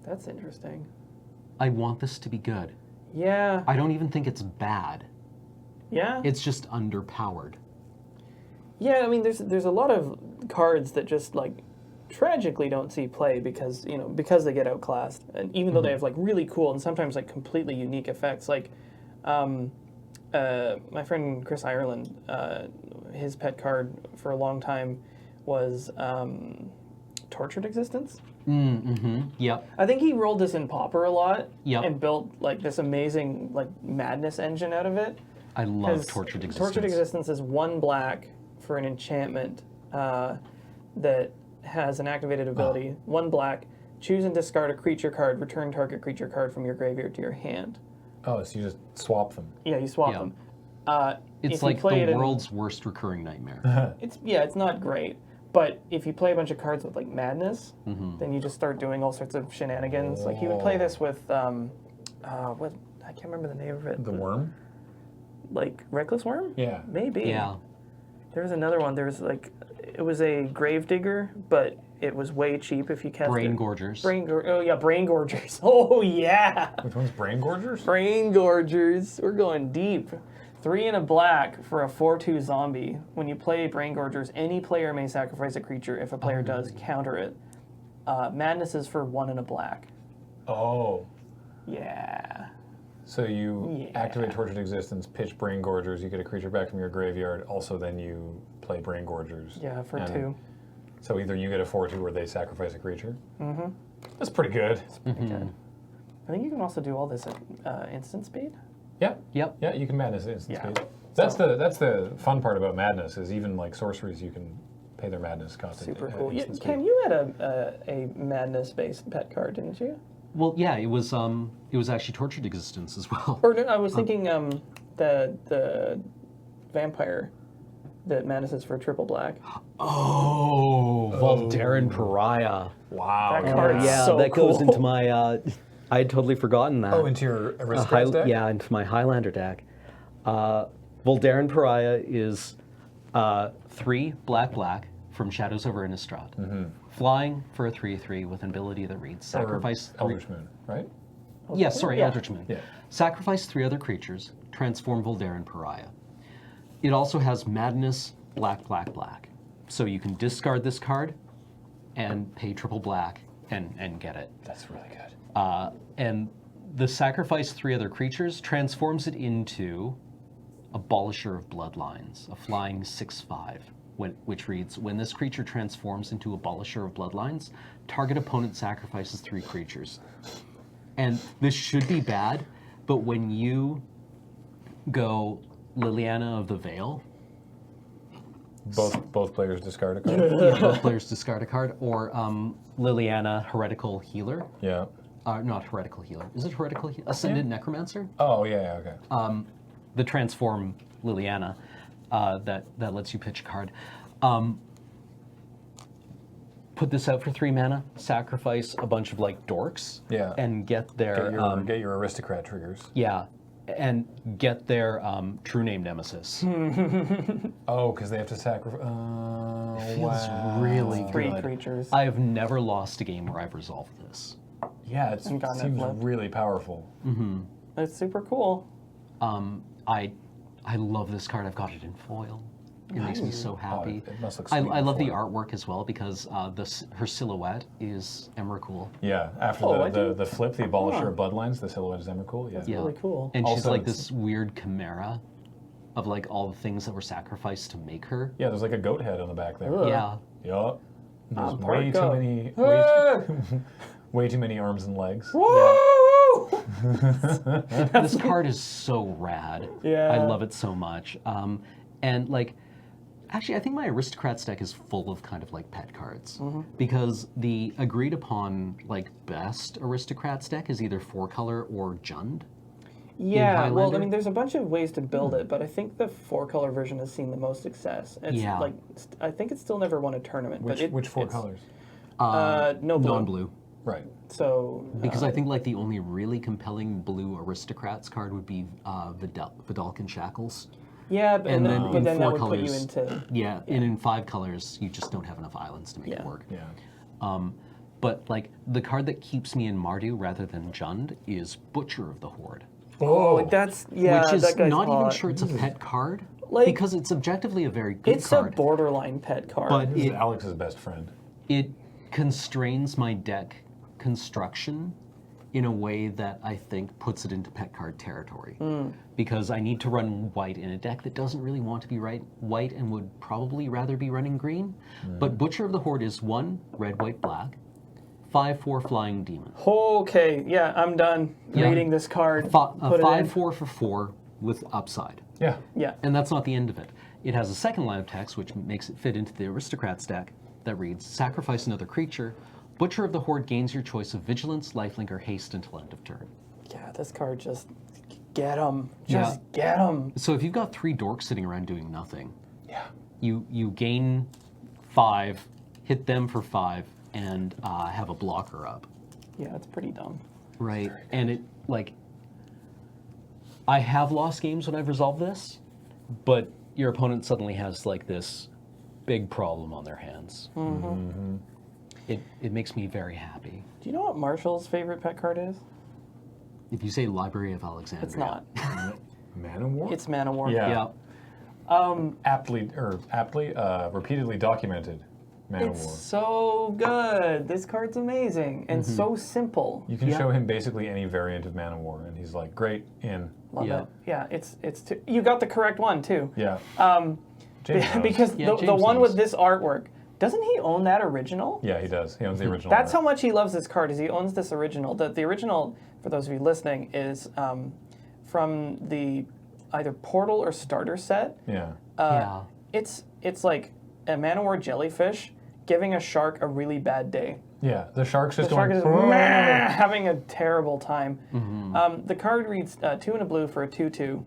S2: That's interesting.
S3: I want this to be good.
S2: Yeah.
S3: I don't even think it's bad.
S2: Yeah.
S3: It's just underpowered.
S2: Yeah, I mean, there's a lot of cards that just like tragically don't see play because they get outclassed, and even though they have like really cool and sometimes like completely unique effects. Like, my friend Chris Ireland, his pet card for a long time was Tortured Existence.
S3: Yep.
S2: I think he rolled this in Pauper a lot
S3: Yep.
S2: and built like this amazing like madness engine out of it.
S3: I love
S2: 'Cause
S3: Tortured Existence.
S2: Tortured Existence is 1 black for an enchantment that has an activated ability. 1 black, choose and discard a creature card, return target creature card from your graveyard to your hand.
S1: Oh, so you just swap them.
S2: Yeah, you swap
S3: Yeah.
S2: them.
S3: It's
S2: if you
S3: like
S2: play it
S3: the
S2: in-
S3: world's worst recurring nightmare.
S2: It's not great. But if you play a bunch of cards with like madness, then you just start doing all sorts of shenanigans. Like he would play this with what I can't remember the name of it.
S1: The worm?
S2: Like Reckless Worm?
S1: Yeah.
S2: Maybe.
S3: Yeah.
S2: There was another one. There was like, it was a Gravedigger, but it was way cheap if you cast
S3: Brain
S2: it.
S3: Gorgers.
S2: Oh yeah, Brain Gorgers. Oh yeah,
S1: Which one's Brain Gorgers?
S2: Brain Gorgers. We're going deep. 3 and a black for a 4/2 zombie. When you play Brain Gorgers, any player may sacrifice a creature. If a player does, counter it. Madness is for 1 and a black.
S1: Oh.
S2: Yeah.
S1: So you
S2: Yeah.
S1: activate Tortured Existence, pitch Brain Gorgers, you get a creature back from your graveyard. Also, then you play Brain Gorgers.
S2: Yeah, for
S1: And
S2: 2.
S1: So either you get a 4/2 or they sacrifice a creature. Mm-hmm. That's pretty good.
S2: Pretty good. I think you can also do all this at instant speed.
S1: Yeah.
S3: Yep.
S1: Yeah, you can madness at instant
S2: Yeah.
S1: speed. That's the fun part about madness is even like sorceries you can pay their madness cost.
S2: Super
S1: at
S2: cool. Yeah,
S1: instant
S2: Cam,
S1: speed.
S2: you had a madness-based pet card, didn't you?
S3: Well, yeah, it was actually Tortured Existence as well.
S2: Or no, I was thinking the vampire that madness is for triple black.
S3: Oh, Darren Pariah.
S1: Wow.
S2: That card is
S3: Yeah,
S2: so
S3: that goes
S2: cool.
S3: into my I had totally forgotten that.
S1: Oh, into your Aristocrats deck?
S3: Yeah, into my Highlander deck. Voldaren Pariah is 3 black from Shadows over Innistrad. Flying for a 3/3 with an ability that reads sacrifice
S1: Eldritch Moon, right?
S3: Yes, sorry,
S2: Yeah.
S3: Eldritch Moon.
S1: Yeah.
S3: Sacrifice 3 other creatures, transform Voldaren Pariah. It also has Madness, black. So you can discard this card and pay triple black and get it.
S1: That's really good.
S3: And the sacrifice 3 other creatures transforms it into Abolisher of Bloodlines, a flying 6/5, which reads, when this creature transforms into Abolisher of Bloodlines, target opponent sacrifices 3 creatures. And this should be bad, but when you go Liliana of the Veil,
S1: Both players discard a card?
S3: both players discard a card, or Liliana Heretical Healer.
S1: Yeah.
S3: Not Heretical Healer. Is it Heretical Healer? Ascendant Necromancer?
S1: Oh, yeah, okay.
S3: The transform Liliana that lets you pitch a card. Put this out for 3 mana, sacrifice a bunch of like dorks,
S1: Yeah.
S3: and get their
S1: Get your aristocrat triggers.
S3: and get their true name nemesis.
S1: Oh, because they have to sacrifice.
S3: Feels really good.
S2: 3 creatures.
S3: I have never lost a game where I've resolved this.
S1: Yeah, it
S2: And gotten it
S1: seems
S2: flipped.
S1: really powerful.
S2: It's super cool.
S3: I love this card. I've got it in foil. It makes me so happy.
S1: it must look
S3: I
S1: sweet in
S3: love the
S1: foil.
S3: artwork as well because her silhouette is Emrakul.
S1: Yeah, after
S2: Oh, I
S1: the flip, the Abolisher of Bloodlines, the silhouette is Emrakul. Yeah.
S3: Yeah.
S2: Really cool.
S3: And she's
S1: Also,
S3: like
S1: it's-
S3: this weird chimera of like all the things that were sacrificed to make her.
S1: Yeah, there's like a goat head on the back there.
S2: Ugh.
S3: Yeah.
S1: Yup. There's
S2: part
S1: way too
S2: goat.
S1: many, way too many arms and legs.
S2: Woo!
S3: This card is so rad.
S2: Yeah.
S3: I love it so much. And like, actually, I think my Aristocrats deck is full of kind of like pet cards because the agreed upon like best Aristocrats deck is either 4-color or Jund.
S2: Yeah, well, I
S3: Highlander?
S2: mean, there's a bunch of ways to build it, but I think the 4-color version has seen the most success. It's
S3: Yeah.
S2: like I think it's still never won a tournament.
S1: Which
S2: but
S1: which 4
S2: it's,
S1: colors?
S2: No blue.
S3: Non-blue.
S1: Right.
S2: So
S3: Because I think like the only really compelling blue Aristocrats card would be Vidalcan Shackles.
S2: yeah, but
S3: And
S2: then,
S3: then
S2: but
S3: in
S2: then that
S3: 4
S2: would put you
S3: colors,
S2: into
S3: yeah, and in 5 colors, you just don't have enough islands to make it
S2: Yeah.
S3: work.
S1: Yeah.
S3: But like the card that keeps me in Mardu rather than Jund is Butcher of the Horde,
S2: oh, that's
S3: which is
S2: that guy's
S3: not even
S2: hot.
S3: sure it's a pet card
S2: Like-
S3: because it's objectively a very good
S2: It's
S3: card.
S2: a borderline pet card.
S3: But
S1: This is
S3: it
S1: Alex's best friend.
S3: it constrains my deck construction in a way that I think puts it into pet card territory. Because I need to run white in a deck that doesn't really want to be white and would probably rather be running green. But Butcher of the Horde is 1 red, white, black, 5/4 flying demon.
S2: Okay, yeah, I'm done
S3: Yeah.
S2: reading this card.
S3: A
S2: Put it in.
S3: 5/4 for 4 with upside.
S1: Yeah.
S2: Yeah.
S3: And that's not the end of it. It has a second line of text which makes it fit into the Aristocrats deck that reads, sacrifice another creature. Butcher of the Horde gains your choice of Vigilance, Lifelink, or Haste until end of turn.
S2: Yeah, this card just get him.
S3: Yeah.
S2: Just get him.
S3: So if you've got 3 dorks sitting around doing nothing,
S1: Yeah.
S3: you gain 5, hit them for 5, and have a blocker up.
S2: Yeah, it's pretty dumb.
S3: Right. And it, like, I have lost games when I've resolved this, but your opponent suddenly has, like, this big problem on their hands. It makes me very happy.
S2: Do you know what Marshall's favorite pet card is?
S3: If you say Library of Alexandria.
S2: It's not.
S1: Man of War?
S2: It's Mana War.
S1: Yeah.
S3: Yeah.
S1: Aptly, repeatedly documented Man of
S2: It's
S1: War.
S2: so good. This card's amazing and so simple.
S1: You can
S3: Yeah.
S1: show him basically any variant of Man of War, and he's like, great, in.
S2: Love
S3: Yeah.
S2: it. Yeah, you got the correct one too.
S1: Yeah. James knows.
S2: Because
S3: Yeah,
S2: the
S3: James
S2: one
S3: knows.
S2: with this artwork, doesn't he own that original?
S1: Yeah, he does. He owns the original.
S2: That's how
S1: art.
S2: much he loves this card. Is he owns this original? The original, for those of you listening, is from the either Portal or Starter set.
S1: Yeah.
S3: Yeah.
S2: It's like a Man of War jellyfish giving a shark a really bad day.
S1: Yeah. The shark's just
S2: The shark
S1: going.
S2: is "Meh," having a terrible time. The card reads 2 and a blue for a 2/2.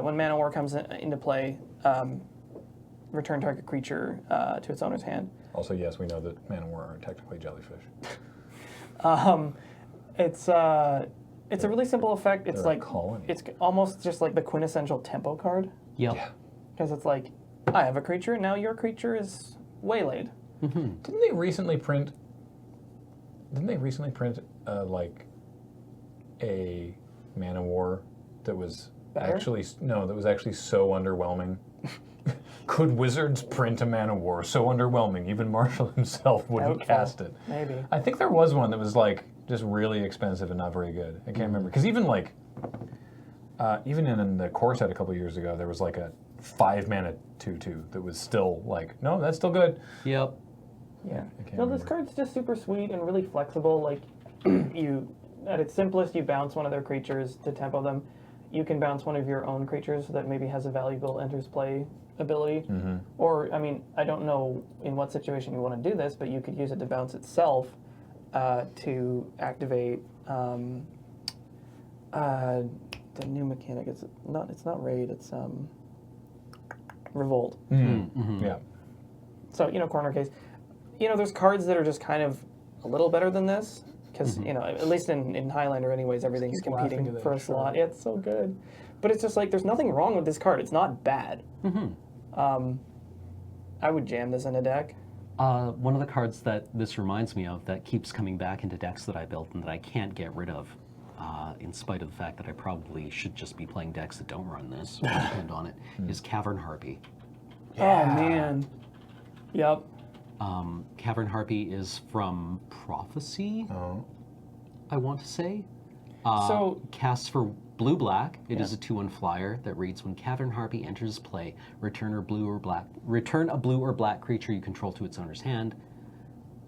S2: When Man of War comes into play, return target creature to its owner's hand.
S1: Also, yes, we know that Man of War aren't technically jellyfish.
S2: It's a really simple effect. It's
S1: They're a
S2: like
S1: colony.
S2: it's almost just like the quintessential tempo card,
S3: Yep.
S1: Yeah.
S2: because it's like, I have a creature, now your creature is waylaid.
S1: Didn't they recently print like a Man of War that was
S2: Better?
S1: actually so underwhelming? Could wizards print a Man of War so underwhelming even Marshall himself wouldn't
S2: Doubtful.
S1: cast it?
S2: Maybe.
S1: I think there was one that was like just really expensive and not very good. I can't remember because even like even in the core set a couple years ago, there was like a 5-mana 2/2 that was still like, no, that's still good.
S3: Yep.
S2: Yeah.
S1: I can't
S2: No, this
S1: remember.
S2: card's just super sweet and really flexible. Like, at its simplest, you bounce one of their creatures to tempo them. You can bounce one of your own creatures that maybe has a valuable enters play ability. Or, I mean, I don't know in what situation you want to do this, but you could use it to bounce itself to activate the new mechanic. It's not raid. It's revolt.
S1: Yeah.
S2: So, corner case. There's cards that are just kind of a little better than this. Because, at least in Highlander anyways, everything's
S1: keep laughing
S2: competing
S1: at that,
S2: for a
S1: sure.
S2: slot. Yeah, it's so good. But it's just like, there's nothing wrong with this card. It's not bad. I would jam this in a deck.
S3: One of the cards that this reminds me of that keeps coming back into decks that I built and that I can't get rid of, in spite of the fact that I probably should just be playing decks that don't run this or depend on it, is Cavern Harpy.
S2: Oh, man. Yep.
S3: Cavern Harpy is from Prophecy,
S1: Oh.
S3: I want to say.
S2: So-
S3: Casts for blue-black. It is a 2/1 flyer that reads, when Cavern Harpy enters play, return a blue or black creature you control to its owner's hand.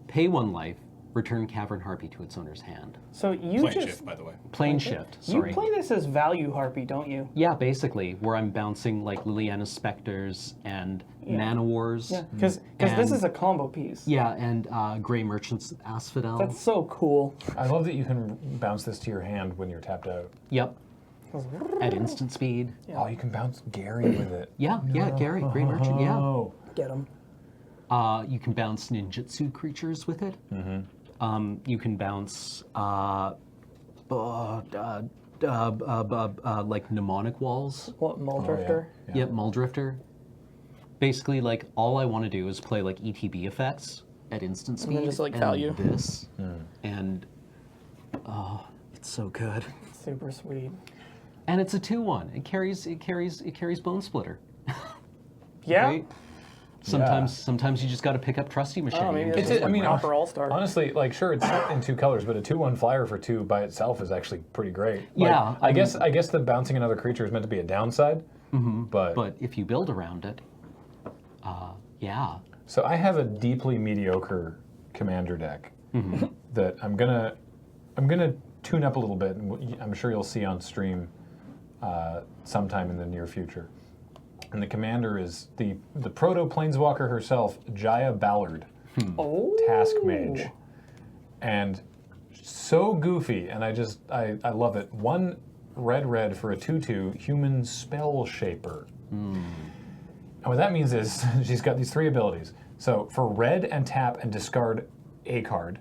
S3: Pay 1 life. Return Cavern Harpy to its owner's hand.
S2: So you
S4: Plane
S2: just...
S4: shift, by the way.
S3: Plane shift, sorry.
S2: You play this as value Harpy, don't you?
S3: Yeah, basically, where I'm bouncing like Liliana's Specters and Mana Wars.
S2: Yeah. Because this is a combo piece.
S3: Yeah, and Grey Merchant's Asphodel.
S2: That's so cool.
S1: I love that you can bounce this to your hand when you're tapped out.
S3: Yep. At instant speed.
S1: Oh, you can bounce Gary with it.
S3: Yeah, Gary, Grey Merchant, yeah.
S1: Oh.
S2: Get him.
S3: You can bounce ninjutsu creatures with it. You can bounce like mnemonic walls.
S2: What, Muldrifter?
S1: Yeah.
S3: Yep, Muldrifter. Basically, like, all I want to do is play like ETB effects at instant speed.
S2: then just, like, value.
S3: This. And it's so good.
S2: Super sweet.
S3: And it's a 2/1. It carries Bone Splitter.
S2: Yeah.
S3: Right? Sometimes you just got to pick up Trusty Machete.
S2: Oh, maybe
S3: and
S2: that's
S3: just,
S2: just proper all-star.
S1: Honestly, like, sure, it's in 2 colors, but a 2/1 flyer for 2 by itself is actually pretty great. Like,
S3: Yeah,
S1: I guess the bouncing another creature is meant to be a downside. But
S3: But if you build around it, yeah.
S1: so I have a deeply mediocre commander deck that I'm gonna tune up a little bit, and I'm sure you'll see on stream sometime in the near future. And the commander is the proto planeswalker herself, Jaya Ballard,
S2: Oh.
S1: Task Mage, and so goofy, and I love it. 1 red for a 2/2 human spell shaper. And what that means is she's got these 3 abilities. So for red and tap and discard a card,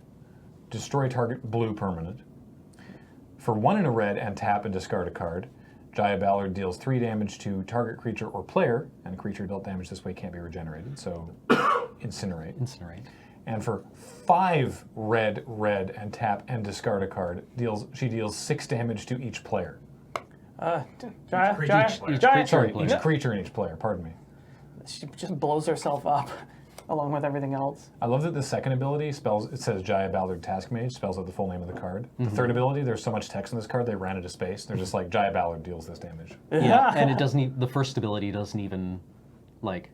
S1: destroy target blue permanent. For 1 in a red and tap and discard a card, Jaya Ballard deals 3 damage to target creature or player, and creature dealt damage this way can't be regenerated, so incinerate.
S3: Incinerate.
S1: And for 5 red and tap and discard a card, she deals 6 damage to each player.
S2: Jaya,
S3: creature
S1: Sorry,
S3: player.
S1: each creature and each player, pardon me.
S2: She just blows herself up along with everything else.
S1: I love that the second ability it says Jaya Ballard Task Mage, spells out the full name of the card. The third ability, there's so much text in this card, they ran into space. They're just like, Jaya Ballard deals this damage.
S3: Yeah, and it doesn't the first ability doesn't even, like,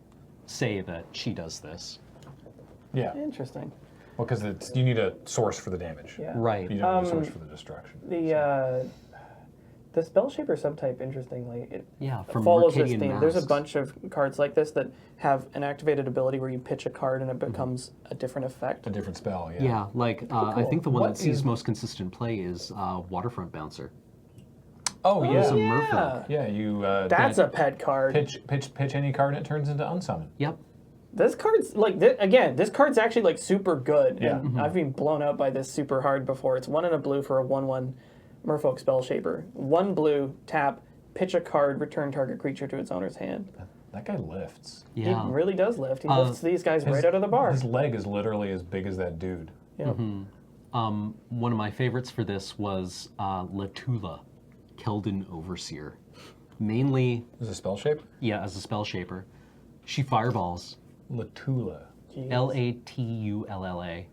S3: say that she does this.
S1: Yeah.
S2: Interesting.
S1: Well, because you need a source for the damage.
S2: Yeah.
S3: Right.
S1: You don't need a source for the destruction.
S2: The Spell Shaper subtype, interestingly, it
S3: from
S2: follows this
S3: Mercadian
S2: theme. There's a
S3: Masks.
S2: bunch of cards like this that have an activated ability where you pitch a card and it becomes a different effect.
S1: A different spell, yeah.
S3: Yeah, like, I think the one
S1: What
S3: that sees
S1: is-
S3: most consistent play is Waterfront Bouncer.
S1: Oh, yeah.
S3: It's a
S2: yeah.
S3: merfolk.
S1: Yeah, you
S2: That's a pet card.
S1: pitch any card and it turns into unsummon.
S3: Yep.
S2: This card's like again. This card's actually like super good.
S1: Yeah.
S2: And I've been blown out by this super hard before. It's 1 and a blue for a 1/1 Merfolk Spell Shaper. 1 blue, tap, pitch a card, return target creature to its owner's hand.
S1: That guy lifts.
S3: Yeah.
S2: He really does lift. He lifts these guys right out of the bar.
S1: His leg is literally as big as that dude.
S2: Yeah.
S3: One of my favorites for this was Latula, Keldon Overseer. Mainly,
S1: Is it a spell shape?
S3: yeah, as a spell shaper. She fireballs.
S1: Latula.
S2: Jeez.
S3: Latulla.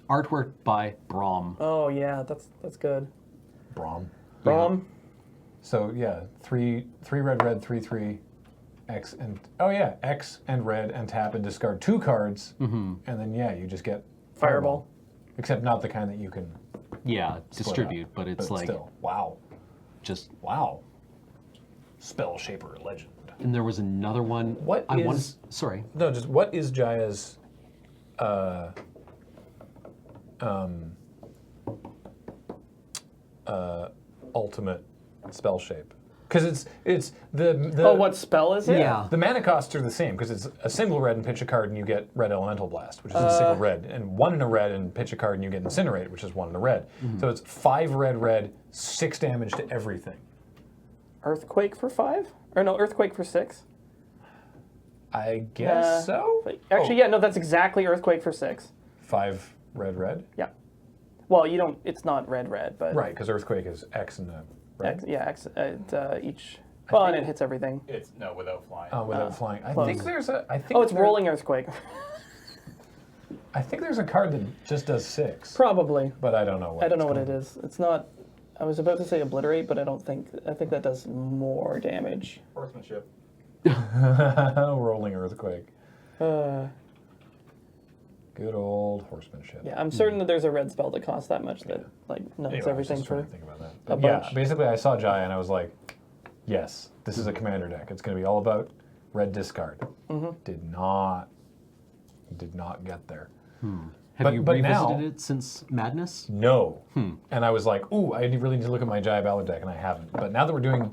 S3: Artwork by Braum.
S2: Oh yeah, that's good.
S1: Braum.
S2: Brom.
S1: So yeah, three red, 3/3, X and X and red and tap and discard 2 cards, and then you just get
S2: Fireball.
S1: Except not the kind that you can
S3: Yeah,
S1: split
S3: distribute,
S1: up,
S3: but it's like
S1: still wow,
S3: just.
S1: spell shaper legend.
S3: And there was another one.
S1: What is-
S3: Sorry.
S1: No, just what is Jaya's ultimate spell shape? Because it's the
S2: Oh, what spell is it?
S3: Yeah.
S1: the mana costs are the same because it's a single red and pitch a card and you get red elemental blast, which is a single red, and 1 in a red and pitch a card and you get incinerate, which is 1 in a red. So it's 5 red, 6 damage to everything.
S2: Earthquake for 5? Or no, Earthquake for 6?
S1: I guess so.
S2: Actually, yeah, no, that's exactly Earthquake for 6.
S1: 5 red.
S2: Yeah. Well, you don't. It's not red, but
S1: Right, because earthquake is X and a red.
S2: X at each. Well, and it hits everything.
S4: It's no without flying.
S1: Oh, without flying. I
S2: close.
S1: think there's a. I think
S2: Oh, it's
S1: there-
S2: rolling Earthquake.
S1: I think there's a card that just does 6,
S2: Probably.
S1: but I don't know.
S2: I don't know what it is. It's not. I was about to say obliterate, but I don't think. I think that does more damage.
S4: Horsemanship.
S1: Rolling earthquake. Good old horsemanship.
S2: Yeah, I'm certain that there's a red spell that costs that much that like nuts
S1: Anyway, I was
S2: everything
S1: just trying
S2: for.
S1: to think about that.
S2: a
S1: But yeah,
S2: bunch.
S1: basically I saw Jaya and I was like, yes, this is a commander deck. It's going to be all about red discard. Did not get there.
S3: Have you
S1: but
S3: revisited
S1: now-
S3: it since Madness?
S1: No. And I was like, ooh, I really need to look at my Jaya Ballad deck, and I haven't. But now that we're doing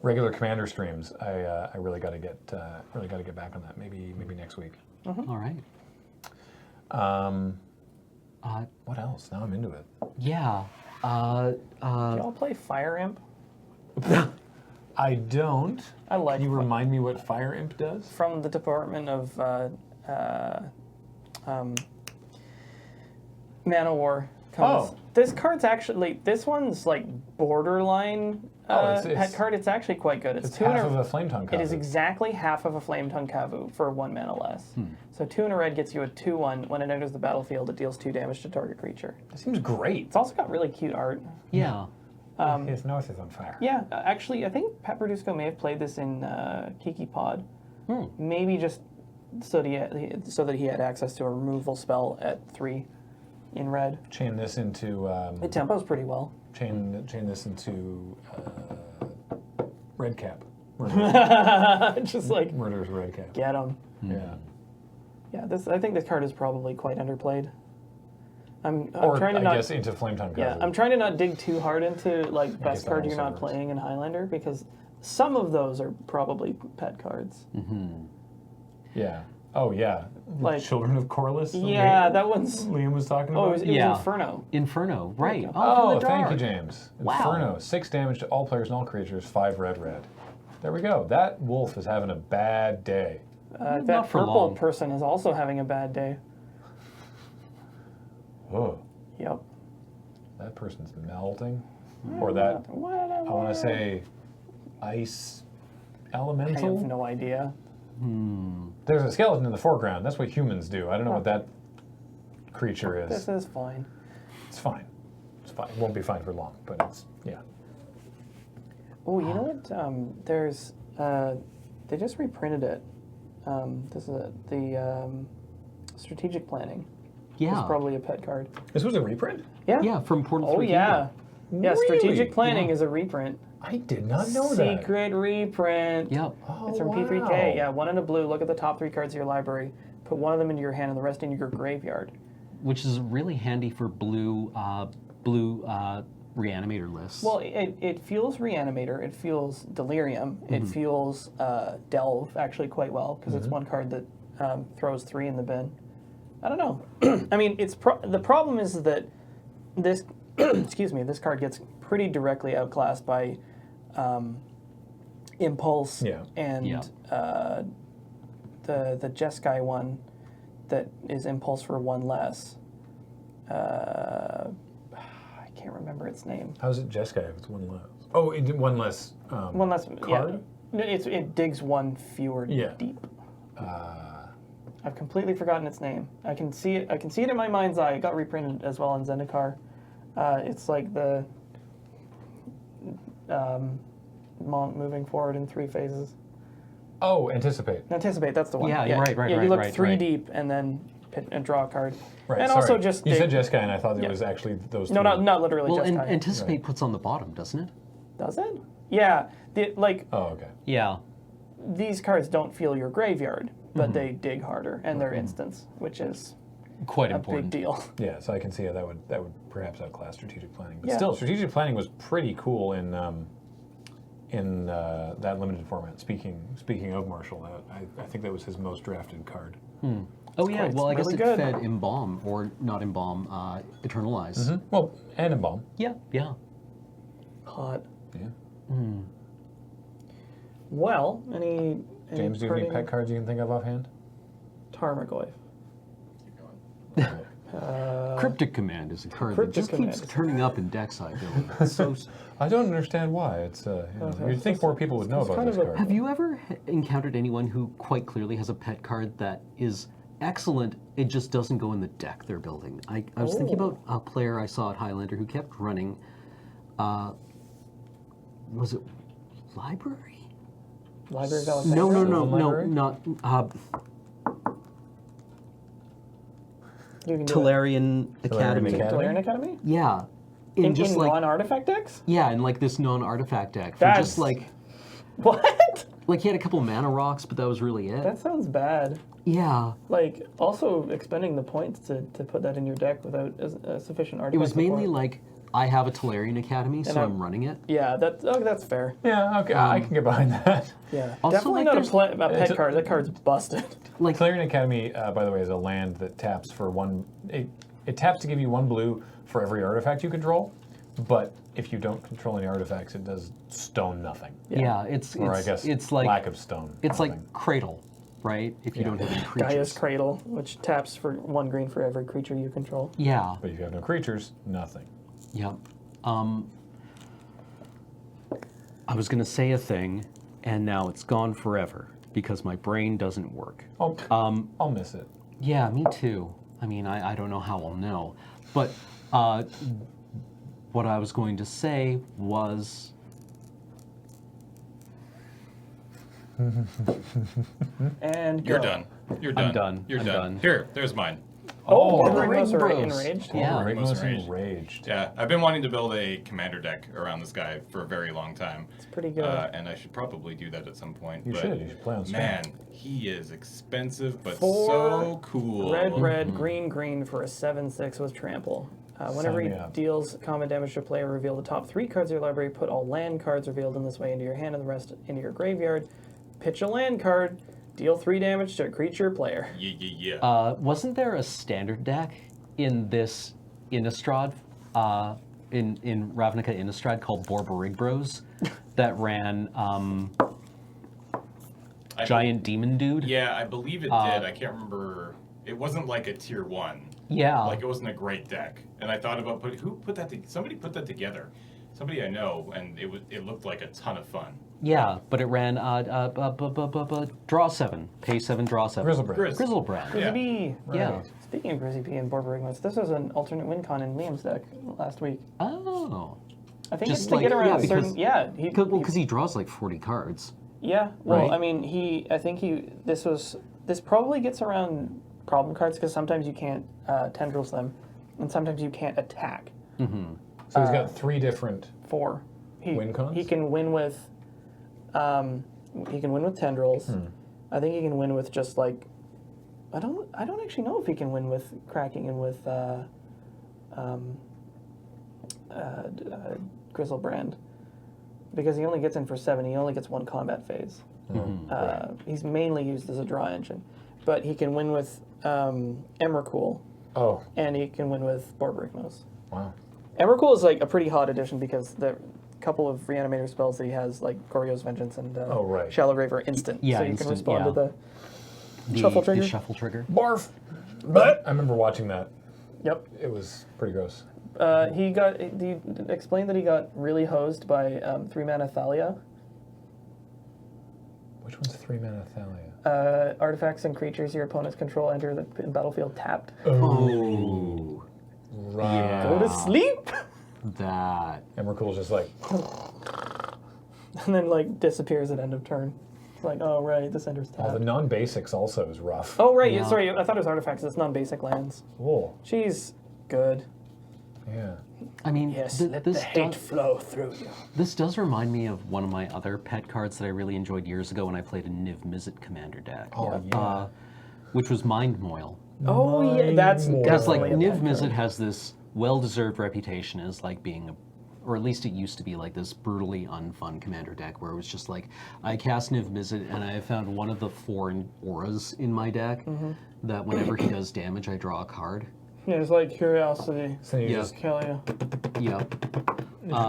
S1: regular commander streams, I really got to get back on that. Maybe next week.
S3: All right.
S1: What else? Now I'm into it.
S3: Yeah.
S2: Do y'all play Fire Imp?
S1: I don't.
S2: I like
S1: Can you remind me what Fire Imp does?
S2: from the Department of Mana War. Comes.
S1: Oh.
S2: This card's actually this one's like borderline pet card. It's actually quite good.
S1: It's
S2: 2
S1: half
S2: and
S1: of a Flame Tongue.
S2: It is exactly half of a Flame Tongue Kavu for 1 mana less. So 2 and a red gets you a 2/1. When it enters the battlefield, it deals 2 damage to target creature.
S1: It seems great.
S2: It's also got really cute art.
S3: Yeah.
S1: His nose is on fire.
S2: Yeah, actually, I think Pat Verduzco may have played this in Kiki Pod. Maybe just so that he had access to a removal spell at 3 in red.
S1: Chain this into
S2: It tempos pretty well.
S1: chain this into red cap.
S2: Just like
S1: Murder's red cap.
S2: get him.
S1: Yeah.
S2: Yeah, I think this card is probably quite underplayed. I'm
S1: Or
S2: trying to
S1: I
S2: not.
S1: guess into Flame Tongue.
S2: Yeah, I'm trying to not dig too hard into like
S1: guess
S2: best
S1: that
S2: card you're
S1: also
S2: not
S1: works.
S2: playing in Highlander because some of those are probably pet cards.
S1: Yeah. Oh yeah.
S2: Like-
S1: Children of Corliss.
S2: Yeah, that one's.
S1: Liam was talking about.
S2: Oh, it was
S3: Yeah.
S2: Inferno.
S3: Inferno. Right.
S2: go.
S3: Oh,
S1: Oh,
S3: the
S1: thank you,
S3: dark.
S1: James.
S3: Wow.
S1: Inferno, 6 damage to all players and all creatures, 5 red. There we go. That wolf is having a bad day.
S2: That
S3: Not for
S2: purple
S3: long.
S2: person is also having a bad day.
S1: Oh,
S2: Yep.
S1: that person's melting. Or that, I want to say, ice
S2: I
S1: elemental.
S2: have no idea.
S1: There's a skeleton in the foreground. That's what humans do. I don't know what that creature is.
S2: This is fine.
S1: It's fine. It's fine. It won't be fine for long, but it's, yeah.
S2: Oh, you know what? There's. They just reprinted it. This is the strategic planning.
S3: Yeah.
S2: It's probably a pet card.
S1: This was a reprint?
S2: Yeah.
S3: Yeah, from Portal
S2: Oh
S3: 3
S2: yeah. Yeah, strategic
S1: Really?
S2: planning
S3: Yeah.
S2: is a reprint.
S1: I did not know that.
S2: Secret reprint.
S3: Yep.
S1: Oh,
S2: It's from
S1: wow.
S2: P3K. Yeah, 1 in a blue. Look at the top 3 cards of your library. Put 1 of them into your hand and the rest in your graveyard.
S3: Which is really handy for blue reanimator lists.
S2: Well, it feels Reanimator. It feels Delirium. It feels Delve actually quite well because it's one card that throws 3 in the bin. I don't know. I mean, the problem is that this excuse me, this card gets pretty directly outclassed by Impulse and the Jeskai one that is Impulse for 1 less. I can't remember its name.
S1: How's it Jeskai if it's 1 less? Oh, it did 1 less.
S2: 1 less
S1: card?
S2: Yeah. It digs 1 fewer deep. I've completely forgotten its name. I can see it in my mind's eye. It got reprinted as well on Zendikar. It's like the moving forward in 3 phases.
S1: Oh, Anticipate.
S2: Anticipate, that's the one.
S3: Yeah, right.
S2: You look
S3: right,
S2: 3
S3: right.
S2: deep and then draw a card.
S1: Right,
S2: and
S1: sorry.
S2: also just
S1: you said Jeskai, and I thought it was actually those.
S2: No,
S1: 3.
S2: not literally.
S3: Well,
S2: Jeskai.
S3: Anticipate puts on the bottom, doesn't it?
S2: Does it? Yeah.
S1: Oh, okay.
S3: Yeah.
S2: These cards don't feel your graveyard, but they dig harder, and they're instants, which is
S3: Quite
S2: a
S3: important.
S2: big deal.
S1: Yeah, so I can see how that would perhaps outclass strategic planning. But
S2: Yeah.
S1: still, strategic planning was pretty cool in that limited format. Speaking of Marshall, I think that was his most drafted card.
S3: Oh yeah, well I guess
S2: really
S3: it
S2: good.
S3: fed Embalm, or not Embalm, Eternalize.
S1: Well, and Embalm.
S3: Yeah.
S2: Hot.
S1: Yeah.
S2: Well, any
S1: James, do you have any pet cards you can think of offhand?
S2: Tarmogoyf.
S3: Cryptic Command is a card that
S2: Cryptic
S3: just keeps
S2: Command.
S3: turning up in deck side building. It's so
S1: I don't understand why. It's you'd think more people would know
S2: it's
S1: about
S2: kind
S1: this
S2: of a-
S1: card.
S3: Have you ever encountered anyone who quite clearly has a pet card that is excellent, it just doesn't go in the deck they're building? I was thinking about a player I saw at Highlander who kept running, was it Library?
S2: Library of Alexandria?
S3: No,
S1: Library?
S3: not
S2: You can do
S3: Tolarian Academy.
S1: Academy?
S2: Tolarian Academy?
S3: Yeah.
S2: In
S3: just like
S2: non-artifact decks?
S3: yeah, in like this non-artifact deck. For
S2: That's-
S3: just like
S2: What?
S3: he had a couple mana rocks, but that was really it.
S2: That sounds bad.
S3: Yeah.
S2: Like, also expending the points to put that in your deck without sufficient artifact
S3: It was mainly
S2: support.
S3: like I have a Tolarian Academy, so
S2: I'm-
S3: I'm running it.
S2: Yeah, that's fair.
S1: Yeah, okay, I can get behind that.
S2: Yeah.
S3: Also,
S2: Definitely
S3: like,
S2: not a
S3: there's-
S2: pet card. That card's busted.
S3: Like
S1: Tolarian Academy, by the way, is a land that taps for 1. It taps to give you 1 blue for every artifact you control, but if you don't control any artifacts, it does stone nothing.
S3: yeah, it's
S1: Or I guess
S3: it's like
S1: lack of stone.
S3: it's
S1: nothing.
S3: like Cradle, right? If you don't have any creatures.
S2: Gaia's Cradle, which taps for 1 green for every creature you control.
S3: Yeah.
S1: But if you have no creatures, nothing.
S3: Yeah. I was gonna say a thing, and now it's gone forever because my brain doesn't work.
S1: I'll miss it.
S3: Yeah, me too. I mean, I don't know how I'll know. But what I was going to say was...
S2: And
S4: You're
S2: go.
S4: done. You're done.
S3: I'm done.
S4: You're
S3: I'm
S4: done.
S3: done.
S4: Here, there's mine.
S2: Oh,
S3: the
S2: Ringos are
S3: Bros.
S2: enraged?
S3: Yeah.
S1: Ringos
S4: Enraged.
S1: enraged.
S4: Yeah, I've been wanting to build a commander deck around this guy for a very long time.
S2: It's pretty good.
S4: And I should probably do that at some point.
S1: You
S4: but
S1: should. You should play on stream.
S4: Man, he is expensive, but
S2: 4
S4: so cool.
S2: Red, green for a 7/6 with trample. Whenever he
S1: Sign me up.
S2: deals combat damage to a player, reveal the top 3 cards of your library, put all land cards revealed in this way into your hand and the rest into your graveyard. Pitch a land card, deal 3 damage to a creature player.
S4: Yeah.
S3: wasn't there a standard deck in this Innistrad, in Ravnica Innistrad called Borborigros that ran Giant Demon Dude?
S4: Yeah, I believe it did. I can't remember. It wasn't like a tier 1.
S3: Yeah.
S4: Like, it wasn't a great deck. And I thought about somebody put that together. Somebody I know, and it looked like a ton of fun.
S3: Yeah, but it ran draw 7, pay 7, draw 7.
S1: Grizzlebrand.
S3: Grizzlebrand.
S4: Yeah.
S2: Maybe,
S3: Yeah.
S2: speaking of Grizzy P and Borborigmos, this was an alternate win con in Liam's deck last week.
S3: Oh.
S2: I think
S3: Just
S2: it's to
S3: like-
S2: get around
S3: yeah,
S2: certain...
S3: because-
S2: Yeah,
S3: Because he draws like 40 cards.
S2: Yeah, well,
S3: Right.
S2: I mean, this probably gets around problem cards because sometimes you can't tendrils them, and sometimes you can't attack.
S1: So he's got 3 different
S2: 4.
S1: win cons?
S2: He can win with, tendrils. I think he can win with just like, I don't actually know if he can win with cracking and with Grizzlebrand, because he only gets in for 7. He only gets 1 combat phase. He's mainly used as a draw engine. but he can win with Emrakul,
S1: Oh,
S2: and he can win with Borborygmos.
S1: wow.
S2: Emrakul is like a pretty hot addition because the couple of reanimator spells that he has, like Goryo's Vengeance and
S1: Oh, right.
S2: Shallow Grave, are instant.
S3: Yeah,
S2: so you
S3: instant,
S2: can respond
S3: yeah.
S2: to the shuffle trigger.
S3: The shuffle trigger.
S1: Barf! But I remember watching that.
S2: Yep.
S1: It was pretty gross.
S2: He got. Do you explain that he got really hosed by 3-mana Thalia?
S1: Which one's 3-mana Thalia?
S2: Artifacts and creatures your opponents control enter the battlefield tapped.
S3: Oh.
S1: Right.
S3: Yeah.
S2: Go to sleep!
S3: That.
S1: Emrakul's just like,
S2: And then, like, disappears at end of turn. It's like, oh, right, this enters
S1: oh, the
S2: tapped.
S1: non-basics also is rough.
S2: Oh, right,
S3: Yeah.
S2: sorry, I thought it was artifacts. It's non-basic lands.
S1: Oh,
S2: She's good.
S1: yeah.
S3: I mean,
S2: Yes, let the
S3: this
S2: hate
S3: does,
S2: flow through you.
S3: this does remind me of one of my other pet cards that I really enjoyed years ago when I played a Niv Mizzet commander deck.
S1: Oh, yeah.
S3: Which was Mindmoil.
S2: Oh, yeah, that's
S1: Mindmoil.
S3: Because like
S2: definitely a
S3: Niv
S2: bad
S3: Mizzet
S2: card.
S3: has this well-deserved reputation as like being or at least it used to be like this brutally unfun commander deck where it was just like, I cast Niv Mizzet and I found one of the 4 auras in my deck that whenever he does damage, I draw a card.
S2: Yeah, it's like curiosity.
S1: So you
S3: Yeah.
S1: just
S2: Kill you.
S3: Yep.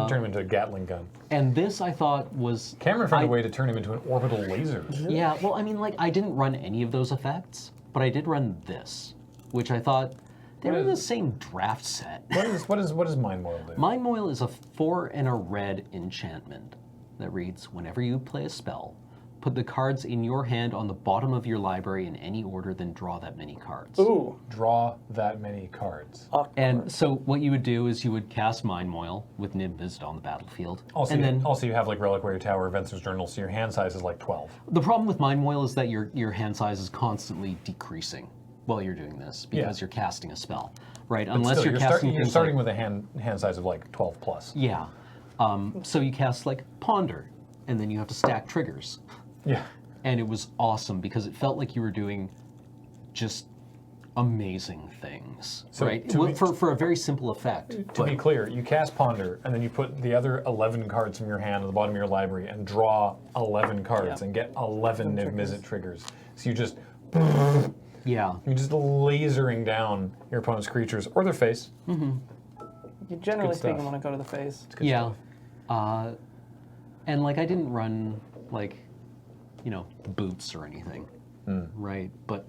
S1: turn him into a Gatling gun.
S3: And this I thought was...
S1: Cameron found
S3: I-
S1: a way to turn him into an orbital laser.
S3: Yeah, well, I mean, like, I didn't run any of those effects, but I did run this, which I thought they were in the same draft set.
S1: What does Mindmoil do?
S3: Mindmoil is a 4 and a red enchantment that reads, whenever you play a spell, put the cards in your hand on the bottom of your library in any order, then draw that many cards.
S2: Ooh.
S1: Draw that many cards.
S2: Awkward.
S3: And so what you would do is you would cast Mindmoil with Niv Mizzet on the battlefield.
S1: Also,
S3: and then
S1: you have like Reliquary Tower, Venser's Journal, so your hand size is like 12.
S3: the problem with Mindmoil is that your hand size is constantly decreasing while you're doing this because
S1: Yeah.
S3: you're casting a spell, right?
S1: But
S3: Unless
S1: still,
S3: you're casting
S1: you're
S3: things
S1: starting
S3: like,
S1: with a hand size of like 12 plus.
S3: yeah. So you cast like Ponder, and then you have to stack triggers.
S1: Yeah.
S3: And it was awesome because it felt like you were doing just amazing things,
S1: So
S3: right?
S1: to
S3: Well,
S1: be-
S3: for a very simple effect.
S1: To be
S3: But
S1: clear, you cast Ponder, and then you put the other 11 cards from your hand at the bottom of your library and draw 11 cards
S2: Yeah.
S1: and get 11 Niv Mizzet triggers. So you're
S3: yeah,
S1: just lasering down your opponent's creatures or their face.
S2: You generally
S1: good
S2: speaking
S1: stuff.
S2: want to go to the face.
S1: Good
S3: yeah.
S1: stuff.
S3: And like I didn't run like, boots or anything, right? But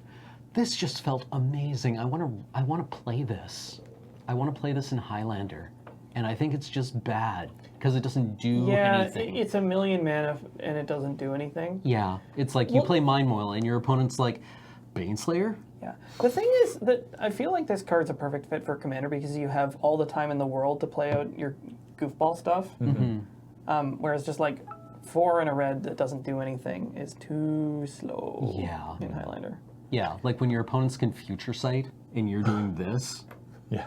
S3: this just felt amazing. I want to play this. I want to play this in Highlander, and I think it's just bad because it doesn't do
S2: Yeah,
S3: anything.
S2: it's a million mana and it doesn't do anything.
S3: Yeah, it's like you play Mindmoil and your opponent's like, Baneslayer?
S2: Yeah. The thing is that I feel like this card's a perfect fit for Commander because you have all the time in the world to play out your goofball stuff. Whereas just like 4 and a red that doesn't do anything is too slow
S3: Yeah.
S2: in Highlander.
S3: Yeah, like when your opponents can Future Sight and you're doing this,
S1: Yeah.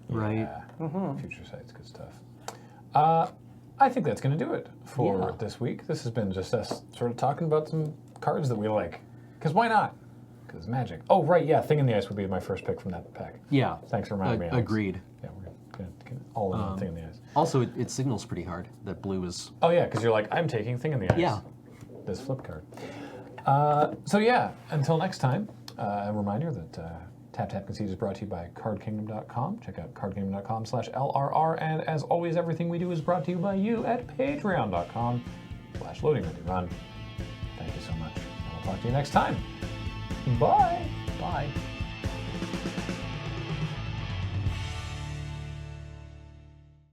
S3: right?
S1: Yeah. Future Sight's good stuff. I think that's going to do it for
S3: Yeah.
S1: this week. This has been just us sort of talking about some cards that we like. Because why not? Because it's magic. Oh, right, yeah. Thing in the Ice would be my first pick from that pack.
S3: Yeah.
S1: Thanks for reminding me. Alex.
S3: Agreed.
S1: Yeah, we're going to get all in on Thing in the Ice.
S3: Also, it signals pretty hard that blue is.
S1: Oh, yeah, because you're like, I'm taking Thing in the Ice.
S3: Yeah.
S1: This flip card. So, yeah, until next time, a reminder that Tap Tap Concede is brought to you by CardKingdom.com. Check out CardKingdom.com/LRR. And as always, everything we do is brought to you by you at Patreon.com/LoadingReadyRun. Thank you so much. And we'll talk to you next time. Bye.
S3: Bye.